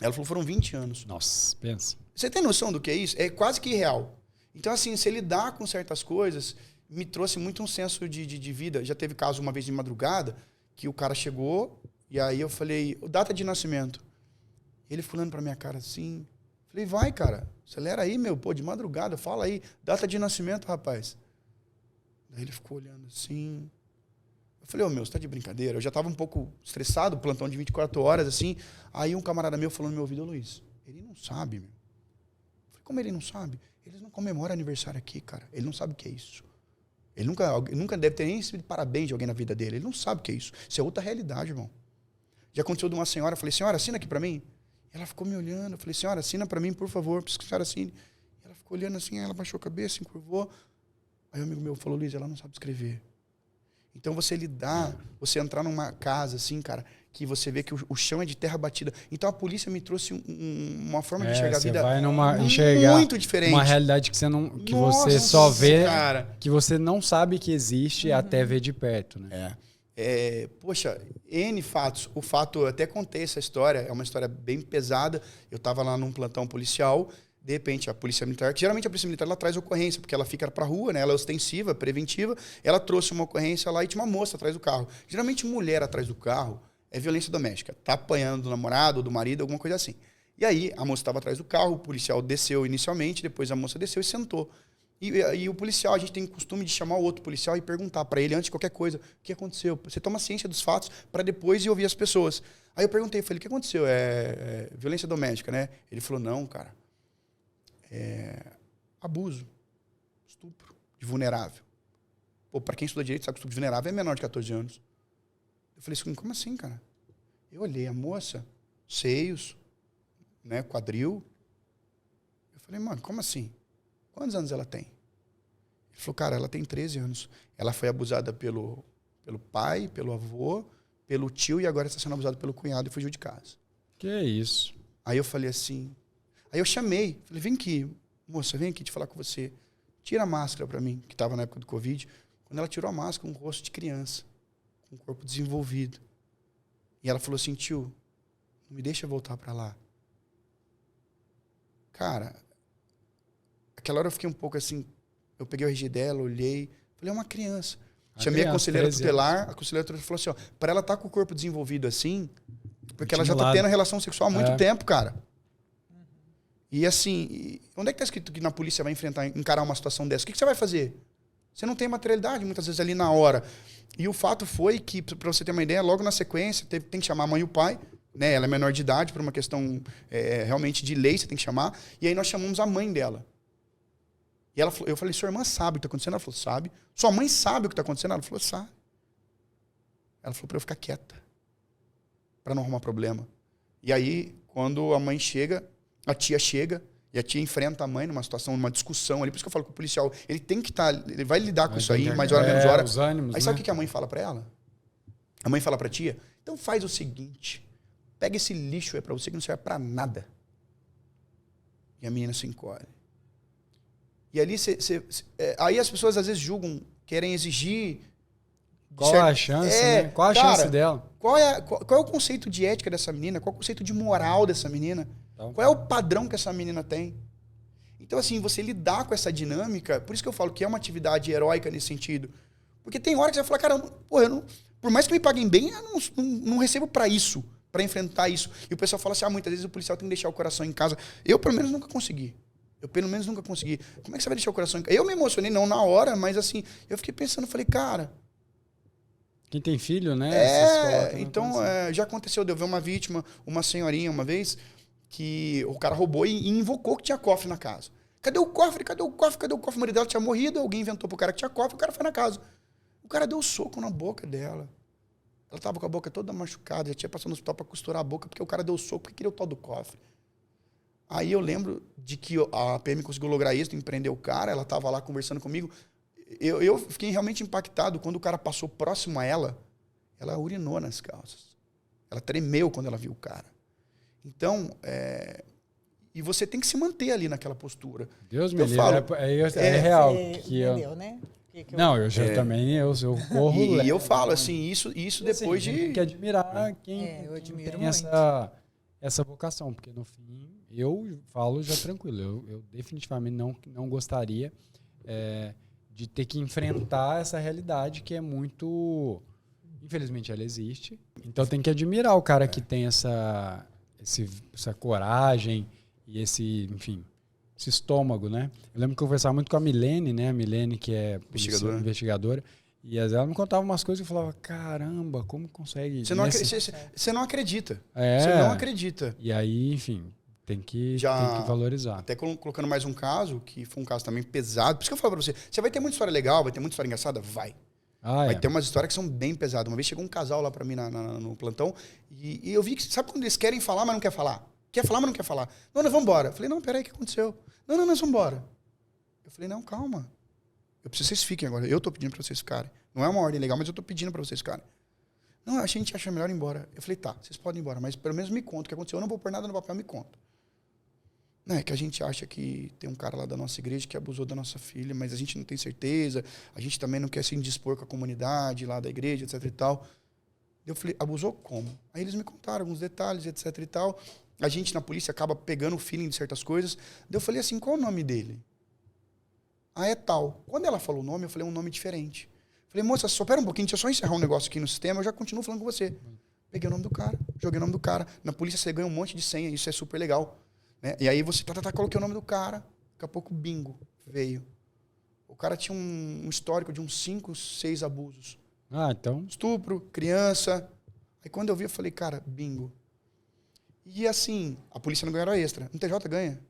Ela falou, foram 20 anos. Nossa, pensa. Você tem noção do que é isso? É quase que irreal. Então, assim, se lidar com certas coisas, me trouxe muito um senso de vida. Já teve caso uma vez de madrugada, que o cara chegou, e aí eu falei, data de nascimento. Ele fulano pra minha cara assim. Falei, vai, cara, acelera aí, meu, de madrugada, fala aí, data de nascimento, rapaz. Daí ele ficou olhando assim. Eu falei, meu, você tá de brincadeira? Eu já tava um pouco estressado, plantão de 24 horas, assim. Aí um camarada meu falou no meu ouvido, Luiz, ele não sabe, meu. Eu falei, como ele não sabe? Eles não comemoram aniversário aqui, cara. Ele não sabe o que é isso. Ele nunca deve ter nem recebido parabéns de alguém na vida dele. Ele não sabe o que é isso. Isso é outra realidade, irmão. Já aconteceu de uma senhora, eu falei, senhora, assina aqui pra mim. Ela ficou me olhando, eu falei, senhora, assina pra mim, por favor, preciso que a senhora assine. Ela ficou olhando assim, ela baixou a cabeça, encurvou. Aí um amigo meu falou, Luiz, ela não sabe escrever. Então você você entrar numa casa assim, cara, que você vê que o chão é de terra batida. Então a polícia me trouxe uma forma de enxergar a vida muito diferente. Uma realidade que você só vê, cara, que você não sabe que existe até ver de perto, né? Poxa, N fatos. O fato, eu até contei essa história, é uma história bem pesada. Eu estava lá num plantão policial, de repente a polícia militar, que geralmente a polícia militar ela traz ocorrência, porque ela fica pra rua, né? Ela é ostensiva, preventiva. Ela trouxe uma ocorrência lá e tinha uma moça atrás do carro. Geralmente mulher atrás do carro é violência doméstica. Tá apanhando do namorado ou do marido, alguma coisa assim. E aí a moça estava atrás do carro, o policial desceu inicialmente, depois a moça desceu e sentou. E o policial, a gente tem o costume de chamar o outro policial e perguntar para ele, antes de qualquer coisa, o que aconteceu? Você toma ciência dos fatos para depois ir ouvir as pessoas. Aí eu perguntei, falei, o que aconteceu? Violência doméstica, né? Ele falou, não, cara. Abuso. Estupro de vulnerável. Pô, para quem estuda direito, sabe que estupro de vulnerável é menor de 14 anos. Eu falei assim, como assim, cara? Eu olhei a moça, seios, né, quadril. Eu falei, mano, como assim? Quantos anos ela tem? Ele falou, cara, ela tem 13 anos. Ela foi abusada pelo pai, pelo avô, pelo tio e agora está sendo abusada pelo cunhado e fugiu de casa. Que isso? Aí eu falei assim... Aí eu chamei, falei, vem aqui, moça, vem aqui te falar com você. Tira a máscara para mim, que estava na época do Covid. Quando ela tirou a máscara, um rosto de criança, com o corpo desenvolvido. E ela falou assim, tio, não me deixa voltar para lá. Cara, aquela hora eu fiquei um pouco assim, eu peguei o RG dela, olhei, falei, é uma criança. Chamei a conselheira tutelar, a conselheira tutelar falou assim, ó, para ela estar com o corpo desenvolvido assim, porque ela já está tendo relação sexual há muito tempo, cara. E assim, onde é que está escrito que na polícia vai encarar uma situação dessa? O que você vai fazer? Você não tem materialidade, muitas vezes, ali na hora. E o fato foi que, para você ter uma ideia, logo na sequência, tem que chamar a mãe e o pai, né? Ela é menor de idade, por uma questão realmente de lei, você tem que chamar. E aí nós chamamos a mãe dela. E eu falei, sua irmã sabe o que está acontecendo? Ela falou, sabe. Sua mãe sabe o que está acontecendo? Ela falou, sabe. Ela falou para eu ficar quieta, para não arrumar problema. E aí, quando a mãe chega, a tia chega, e a tia enfrenta a mãe numa situação, numa discussão ali. Por isso que eu falo que o policial, ele tem que estar, ele vai lidar com isso aí, mais hora, menos hora. Os ânimos, aí sabe o que a mãe fala para ela? A mãe fala para a tia, então faz o seguinte, pega esse lixo aí para você que não serve para nada. E a menina se encolhe. E ali, aí as pessoas às vezes julgam, querem exigir... Qual a chance, né? Qual a chance dela? Qual é o conceito de ética dessa menina? Qual é o conceito de moral dessa menina? Então, qual é o padrão que essa menina tem? Então, assim, você lidar com essa dinâmica, por isso que eu falo que é uma atividade heróica nesse sentido. Porque tem hora que você vai falar, cara, por mais que me paguem bem, eu não recebo para isso, para enfrentar isso. E o pessoal fala assim, muitas vezes o policial tem que deixar o coração em casa. Eu, pelo menos, nunca consegui. Como é que você vai deixar o coração em casa? Eu me emocionei, não na hora, mas assim, eu fiquei pensando, falei, cara... Quem tem filho, né? Então, já aconteceu de eu ver uma vítima, uma senhorinha uma vez, que o cara roubou e invocou que tinha cofre na casa. Cadê o cofre? Cadê o cofre? Cadê o cofre? O marido dela tinha morrido, alguém inventou pro cara que tinha cofre, o cara foi na casa. O cara deu soco na boca dela. Ela tava com a boca toda machucada, já tinha passado no hospital para costurar a boca, porque o cara deu soco porque queria o tal do cofre. Aí eu lembro de que a PM conseguiu lograr isso, empreender o cara, ela tava lá conversando comigo. Eu fiquei realmente impactado quando o cara passou próximo a ela, ela urinou nas calças. Ela tremeu quando ela viu o cara. Então, e você tem que se manter ali naquela postura. Deus me livre, é real. Entendeu, né? Não, eu já também, eu corro. E eu falo assim, isso depois assim, tem que admirar quem tem essa vocação, porque no fim, eu falo já tranquilo, eu definitivamente não gostaria de ter que enfrentar essa realidade que é muito... Infelizmente ela existe. Então tem que admirar o cara que tem essa coragem e esse estômago, né? Eu lembro que eu conversava muito com a Milene, né? A Milene, que é investigadora. E às vezes ela me contava umas coisas e eu falava, caramba, como consegue... Você não acredita. Você não acredita. E aí, enfim... Tem que valorizar. Até colocando mais um caso, que foi um caso também pesado. Por isso que eu falo pra você, você vai ter muita história legal, vai ter muita história engraçada? Vai. Vai ter umas histórias que são bem pesadas. Uma vez chegou um casal lá pra mim no plantão, e eu vi que, sabe quando eles querem falar, mas não quer falar? Quer falar, mas não quer falar. Não, nós vamos embora. Eu falei, não, peraí, o que aconteceu? Não, nós vamos embora. Eu falei, não, calma. Eu preciso que vocês fiquem agora. Eu tô pedindo pra vocês ficarem. Não é uma ordem legal, mas eu tô pedindo pra vocês ficarem. Não, a gente acha melhor ir embora. Eu falei, tá, vocês podem ir embora, mas pelo menos me conta o que aconteceu. Eu não vou pôr nada no papel, me conta. Não, é que a gente acha que tem um cara lá da nossa igreja que abusou da nossa filha, mas a gente não tem certeza, a gente também não quer se indispor com a comunidade lá da igreja, etc e tal. Eu falei, abusou como? Aí eles me contaram alguns detalhes, etc e tal. A gente na polícia acaba pegando o feeling de certas coisas. Eu falei assim, qual o nome dele? É tal. Quando ela falou o nome, eu falei um nome diferente. Falei, moça, só pera um pouquinho, deixa eu só encerrar um negócio aqui no sistema, eu já continuo falando com você. Peguei o nome do cara, joguei o nome do cara. Na polícia você ganha um monte de senha, isso é super legal. E aí você coloquei o nome do cara, daqui a pouco bingo veio. O cara tinha um histórico de uns 5, 6 abusos. Ah, então... Estupro, criança. Aí quando eu vi, eu falei, cara, bingo. E assim, a polícia não ganha hora extra. No TJ ganha.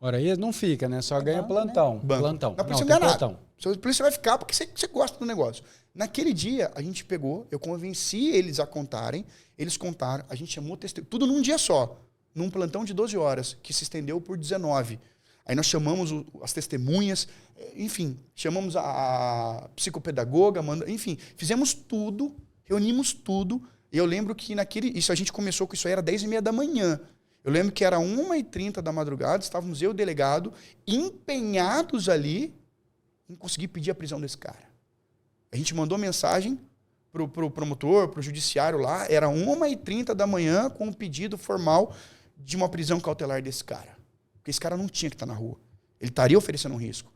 Hora extra não fica, né? Só ganha banco, plantão. Né? Banco. Plantão. Na polícia não não ganha tem nada. A polícia vai ficar porque você gosta do negócio. Naquele dia, a gente pegou, eu convenci eles a contarem, eles contaram, a gente chamou testemunho, tudo num dia só, num plantão de 12 horas, que se estendeu por 19. Aí nós chamamos as testemunhas, enfim, chamamos a psicopedagoga, enfim, fizemos tudo, reunimos tudo. E eu lembro que a gente começou com isso aí, era 10h30 da manhã. Eu lembro que era 1h30 da madrugada, estávamos eu e o delegado empenhados ali em conseguir pedir a prisão desse cara. A gente mandou mensagem pro promotor, pro judiciário lá, era 1h30 da manhã com um pedido formal de uma prisão cautelar desse cara. Porque esse cara não tinha que estar na rua. Ele estaria oferecendo um risco.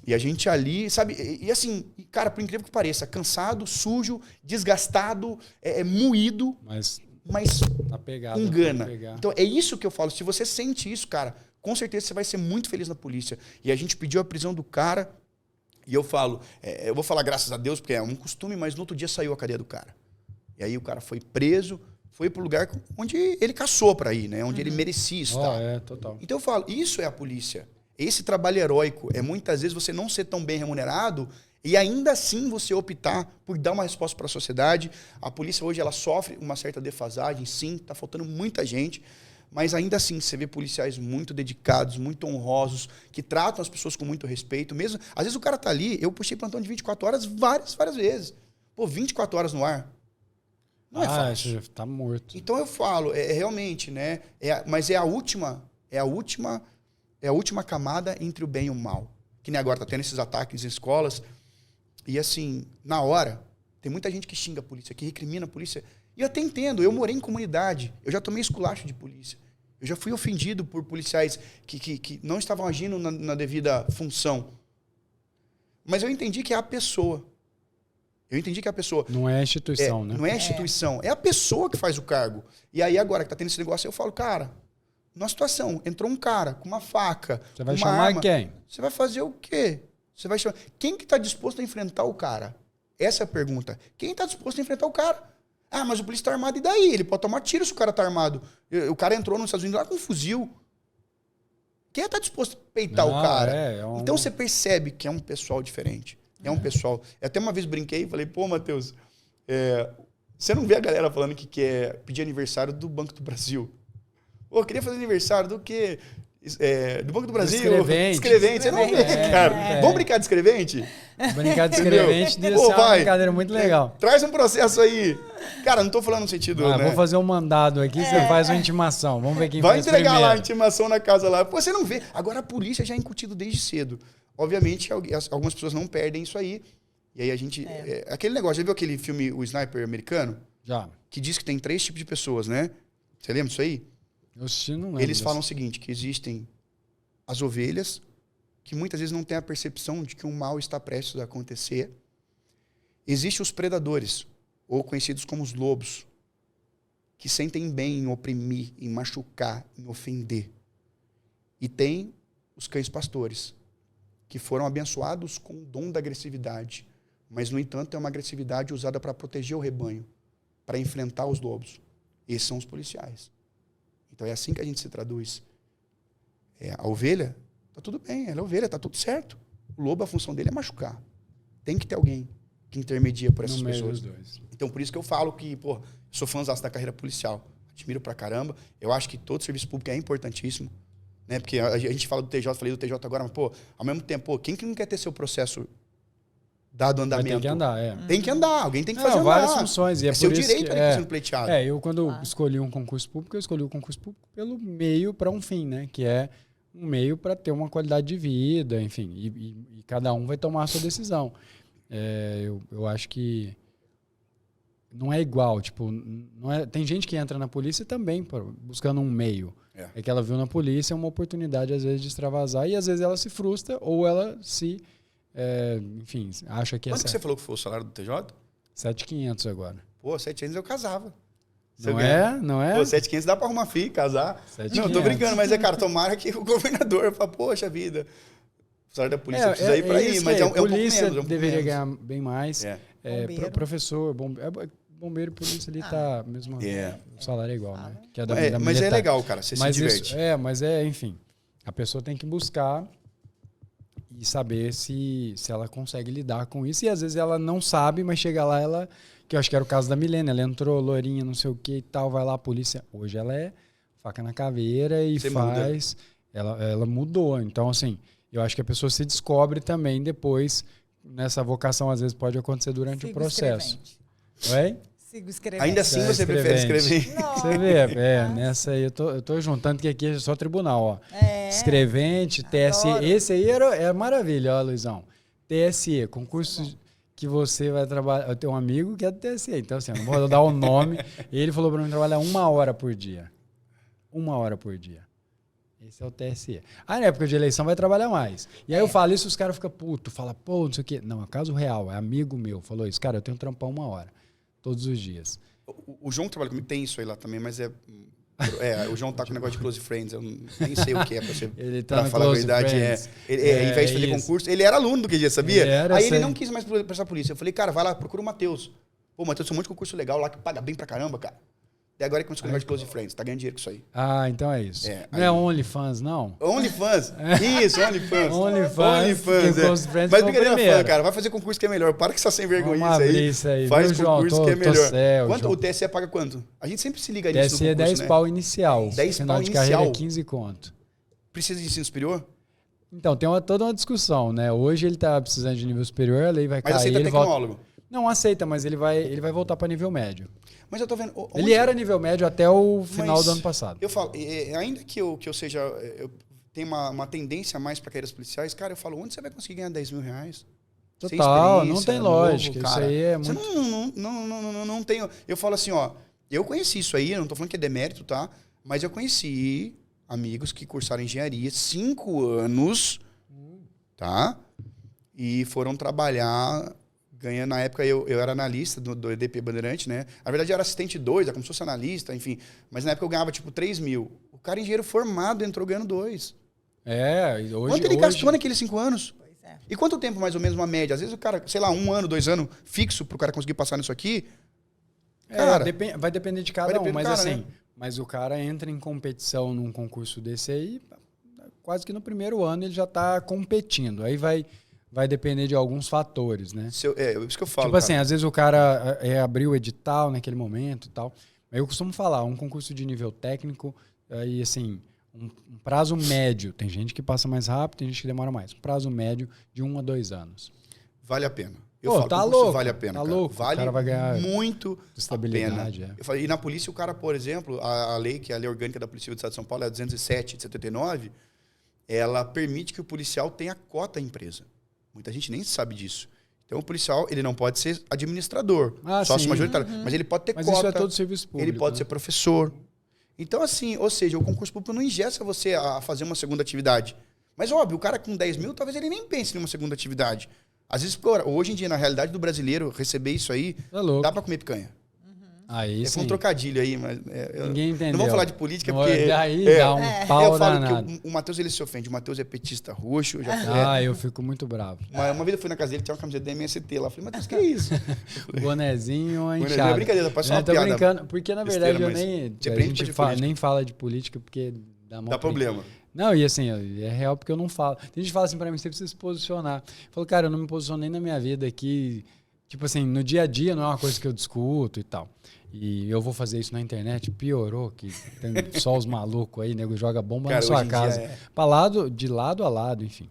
E a gente ali, sabe, e assim, cara, por incrível que pareça, cansado, sujo, desgastado, moído, mas tá pegado, engana. Então é isso que eu falo, se você sente isso, cara, com certeza você vai ser muito feliz na polícia. E a gente pediu a prisão do cara, e eu falo, eu vou falar graças a Deus, porque é um costume, mas no outro dia saiu a cadeia do cara. E aí o cara foi preso, foi pro lugar onde ele caçou pra ir, né? Onde ele merecia estar. Total. Então eu falo, isso é a polícia. Esse trabalho heróico é muitas vezes você não ser tão bem remunerado e ainda assim você optar por dar uma resposta para a sociedade. A polícia hoje ela sofre uma certa defasagem, sim, está faltando muita gente, mas ainda assim você vê policiais muito dedicados, muito honrosos, que tratam as pessoas com muito respeito. Mesmo, às vezes o cara tá ali, eu puxei plantão de 24 horas várias vezes. Pô, 24 horas no ar. Não é fácil. Tá morto. Então eu falo, realmente, né? Mas é a última camada entre o bem e o mal. Que nem agora tá tendo esses ataques em escolas. E assim, na hora, tem muita gente que xinga a polícia, que recrimina a polícia. E eu até entendo, eu morei em comunidade, eu já tomei esculacho de polícia. Eu já fui ofendido por policiais que não estavam agindo na devida função. Mas eu entendi que é a pessoa. Não é a instituição, né? Não é a instituição, é a pessoa que faz o cargo. E aí agora que tá tendo esse negócio, eu falo, cara, numa situação, entrou um cara com uma faca, você vai uma chamar arma, quem? Você vai fazer o quê? Você vai chamar... Quem que tá disposto a enfrentar o cara? Essa é a pergunta. Quem tá disposto a enfrentar o cara? Ah, mas o polícia tá armado, e daí? Ele pode tomar tiro se o cara tá armado. O cara entrou nos Estados Unidos lá com um fuzil. Quem tá disposto a peitar o cara? Então você percebe que é um pessoal diferente. É um pessoal... Eu até uma vez brinquei e falei, pô, Matheus, você não vê a galera falando que quer pedir aniversário do Banco do Brasil? Pô, eu queria fazer aniversário do quê? Do Banco do Brasil? Escrevente. Você não vê, cara. Vamos brincar de escrevente? Brincar de escrevente deve ser uma brincadeira muito legal. Traz um processo aí. Cara, não tô falando no sentido, né? Vou fazer um mandado aqui, você faz uma intimação. Vamos ver quem vai faz primeiro. Vai entregar lá a intimação na casa lá. Pô, você não vê. Agora a polícia já é incutido desde cedo. Obviamente, algumas pessoas não perdem isso aí. E aí a gente... aquele negócio, já viu aquele filme, O Sniper Americano? Já. Que diz que tem 3 tipos de pessoas, né? Você lembra disso aí? Eu não lembro. Eles falam o seguinte, que existem as ovelhas, que muitas vezes não têm a percepção de que um mal está prestes a acontecer. Existem os predadores, ou conhecidos como os lobos, que sentem bem em oprimir, em machucar, em ofender. E tem os cães pastores, que foram abençoados com o dom da agressividade, mas, no entanto, é uma agressividade usada para proteger o rebanho, para enfrentar os lobos. Esses são os policiais. Então é assim que a gente se traduz. A ovelha, tá tudo bem, ela é ovelha, tá tudo certo. O lobo, a função dele é machucar. Tem que ter alguém que intermedia por essas pessoas. Então por isso que eu falo que, pô, sou fãzaço da carreira policial. Admiro pra caramba. Eu acho que todo serviço público é importantíssimo. Né? Porque a gente fala do TJ, falei do TJ agora, mas, pô, ao mesmo tempo, pô, quem que não quer ter seu processo dado andamento? Tem que andar, Tem que andar, alguém tem que fazer várias funções. E é seu por direito isso que tá sendo pleiteado. Eu quando escolhi um concurso público, eu escolhi o concurso público pelo meio para um fim, né? Que é um meio para ter uma qualidade de vida, enfim. E cada um vai tomar a sua decisão. Eu acho que não é igual. Tipo, tem gente que entra na polícia também buscando um meio. É que ela viu na polícia uma oportunidade, às vezes, de extravasar e, às vezes, ela se frustra ou ela se... enfim, acha que... Quanto que você falou que foi o salário do TJ? 7.500 agora. Pô, 7.500 eu casava. Não é? Pô, 7.500 dá pra arrumar filho, casar. 7.500. Não, tô brincando, mas cara, tomara que o governador fale, poxa vida, O salário da polícia precisa ir para aí, mas é um pouco menos. Polícia deveria ganhar bem mais. Professor, bombeiro e polícia ali tá mesmo. O salário é igual, né? Que é da mas militar. é legal, cara. Você se diverte. Mas enfim. A pessoa tem que buscar e saber se ela consegue lidar com isso. E às vezes ela não sabe, mas chega lá, que eu acho que era o caso da Milena, ela entrou, lourinha, não sei o que e tal, vai lá a polícia. Hoje ela é faca na caveira e Você faz. Ela mudou. Então, assim, eu acho que a pessoa se descobre também depois. Nessa vocação, às vezes, pode acontecer durante o processo. Oi? Sigo escrevendo. Ainda assim você prefere escrever? Não. Você vê, nessa aí eu tô juntando, que aqui é só tribunal, ó. Escrevente, TSE. Adoro. Esse aí é maravilha, ó, Luizão. TSE, concurso que você vai trabalhar. Eu tenho um amigo que é do TSE, então assim, eu não vou dar o nome. Ele falou pra mim trabalhar 1 hora por dia. 1 hora por dia. Esse é o TSE. Aí na época de eleição vai trabalhar mais. E aí eu falo isso, os caras ficam putos, falam, pô, não sei o quê. Não, é caso real, é amigo meu. Falou isso, cara, eu tenho que trampar 1 hora. Todos os dias. O João que trabalha comigo tem isso aí lá também, mas o João tá com o negócio de close friends, eu nem sei o que é pra você. Ele tá pra no falar a close verdade, friends. Em vez de fazer isso. concurso, ele era aluno do QG, sabia? Aí ele sei. não quis mais prestar polícia. Eu falei, cara, vai lá, procura o Matheus. Pô, o Matheus tem um monte de concurso legal lá que paga bem pra caramba, cara. E agora ele começou com o negócio de close friends, tá ganhando dinheiro com isso aí. Ah, então é isso. Não aí... é OnlyFans, não? OnlyFans? Isso, OnlyFans. OnlyFans. Mas brincadeira, cara, vai fazer concurso que é melhor. Para que essa sem vergonha isso aí. Faz viu, concurso João? que é melhor. Céu, quanto João. o TSE paga quanto? A gente sempre se liga nisso TSE no concurso, 10 né? pau inicial. 10 Final pau de carreira inicial. 15 conto. Precisa de ensino superior? Então, tem toda uma discussão, né? Hoje ele tá precisando de nível superior, a lei vai cair. Mas aceita ele tecnólogo? Não aceita, mas ele vai voltar para nível médio. Mas eu tô vendo... Ele era nível médio até o final do ano passado. Eu falo, ainda que eu seja... Eu tenho uma tendência mais para carreiras policiais, cara, eu falo, onde você vai conseguir ganhar 10 mil reais? Total, não tem lógica. Isso aí é muito... Não tenho... Eu falo assim, ó, eu conheci isso aí, eu não tô falando que é demérito, tá? Mas eu conheci amigos que cursaram engenharia 5 anos, tá? E foram trabalhar... Ganhando, na época, eu era analista do EDP Bandeirante, né? Na verdade, eu era assistente 2, como se fosse analista, enfim. Mas na época eu ganhava, tipo, 3 mil. O cara, engenheiro formado, entrou ganhando 2. Hoje... Quanto ele gastou naqueles 5 anos? Pois é. E quanto tempo, mais ou menos, uma média? Às vezes o cara, sei lá, 1 ano, 2 anos, fixo pro cara conseguir passar nisso aqui. Cara, vai depender de cada um, mas cara, assim... né? Mas o cara entra em competição num concurso desse aí, quase que no primeiro ano ele já tá competindo. Aí vai depender de alguns fatores, né? Isso que eu falo. Tipo assim, às vezes o cara abriu o edital naquele momento e tal. Mas eu costumo falar, um concurso de nível técnico, aí assim, um prazo médio. Tem gente que passa mais rápido, tem gente que demora mais. Um prazo médio de 1 a 2 anos. Vale a pena. Tá louco. Vale a pena, tá cara. louco. Vale o cara vai ganhar muito estabilidade. a pena. Eu falei, e na polícia, o cara, por exemplo, a lei, que é a lei orgânica da Polícia Civil do Estado de São Paulo, é a 207 de 79, ela permite que o policial tenha cota à empresa. Muita gente nem sabe disso. Então, o policial, ele não pode ser administrador, sócio majoritário, mas ele pode ter mas cota. Isso é todo serviço público. Ele pode ser professor. Então, assim, ou seja, o concurso público não engessa você a fazer uma segunda atividade. Mas, óbvio, o cara com 10 mil, talvez ele nem pense em uma segunda atividade. Às vezes, hoje em dia, na realidade do brasileiro, receber isso aí, dá pra comer picanha. Aí Foi um trocadilho aí, mas... Ninguém entendeu. Não vou falar de política, não, porque... Daí dá um pau eu falo danado. que o Matheus, ele se ofende. O Matheus é petista roxo. Eu fico muito bravo. Uma vez eu fui na casa dele, tinha uma camiseta da MST lá. Eu falei, Matheus, que é isso? O bonezinho é Não inchado. é brincadeira, parece uma tô piada. Brincando, porque na verdade besteira, a gente nem fala de política, porque dá problema. Não, e assim, é real porque eu não falo. Tem gente que fala assim pra mim, você precisa se posicionar. Eu falo, cara, eu não me posicionei na minha vida aqui. Tipo assim, no dia a dia não é uma coisa que eu discuto e tal. E eu vou fazer isso na internet, piorou, que tem só os malucos aí, nego joga bomba na sua casa. De lado a lado, enfim.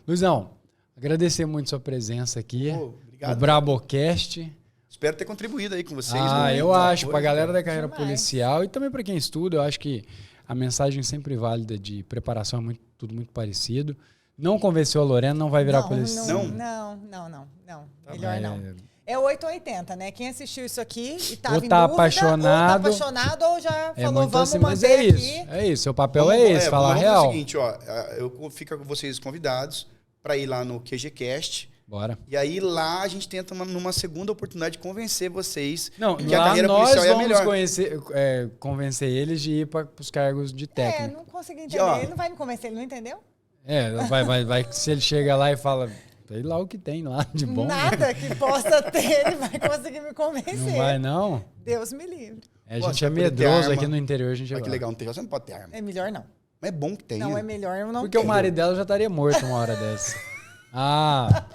Luizão, agradecer muito sua presença aqui. Obrigado. O Brabocast. Espero ter contribuído aí com vocês. Eu acho, pra galera da carreira policial e também pra quem estuda, eu acho que a mensagem sempre válida de preparação é tudo muito parecido. Não convenceu a Lorena, não vai virar policial. Não. Tá melhor não. É 880, né? Quem assistiu isso aqui e tava em tá dúvida, apaixonado, ou tá apaixonado ou já falou, vamos assim, mas manter aqui. É isso, seu papel é esse, falar vamos real. É o seguinte, ó, eu fico com vocês convidados para ir lá no QGCast. Bora. E aí lá a gente tenta, numa segunda oportunidade, convencer vocês que a carreira policial é a melhor. Convencer eles de ir para os cargos de técnico. Não consegui entender. Ele não vai me convencer, ele não entendeu? Se ele chega lá e fala, sei lá o que tem lá de bom. Nada que possa ter, ele vai conseguir me convencer. Não vai, não? Deus me livre. A Pô, gente você é vai poder ter medroso arma. aqui no interior, a gente Olha que legal, não tem, você não pode ter arma. É melhor não. Mas é bom que tenha. Não, é melhor eu não Porque o ter. marido dela já estaria morto uma hora dessa. Ah,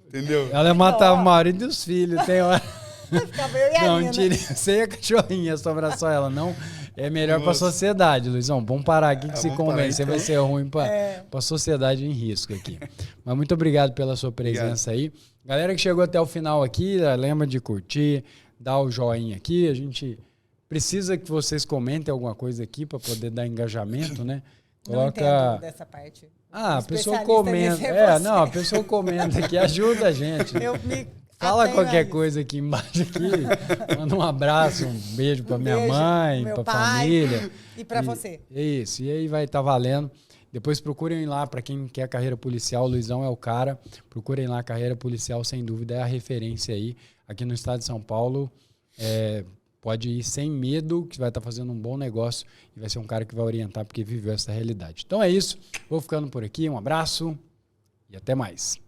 Entendeu? ela ia matar o marido e os filhos. Tem hora... Ficava eu e a Não, Nina. tire você e a cachorrinha, sobra só ela. Não, é melhor pra sociedade, Luizão. Vamos parar aqui que se vamos parar, convence. então. Vai ser ruim pra sociedade em risco aqui. Mas muito obrigado pela sua presença aí. Galera que chegou até o final aqui, lembra de curtir, dar o joinha aqui. A gente precisa que vocês comentem alguma coisa aqui para poder dar engajamento, né? Não entendo dessa parte. Ah, a pessoa Especialista comenta. nisso é você. Não, a pessoa comenta aqui, ajuda a gente. Eu me Fala atenho qualquer a isso. coisa aqui embaixo aqui. Manda um abraço, um beijo pra minha beijo mãe, pro meu pra pai família. e pra você. Isso, e aí vai estar valendo. Depois procurem lá, para quem quer carreira policial, o Luizão é o cara. Procurem lá, carreira policial, sem dúvida, é a referência aí. Aqui no estado de São Paulo, pode ir sem medo, que vai estar fazendo um bom negócio e vai ser um cara que vai orientar, porque viveu essa realidade. Então é isso, vou ficando por aqui, um abraço e até mais.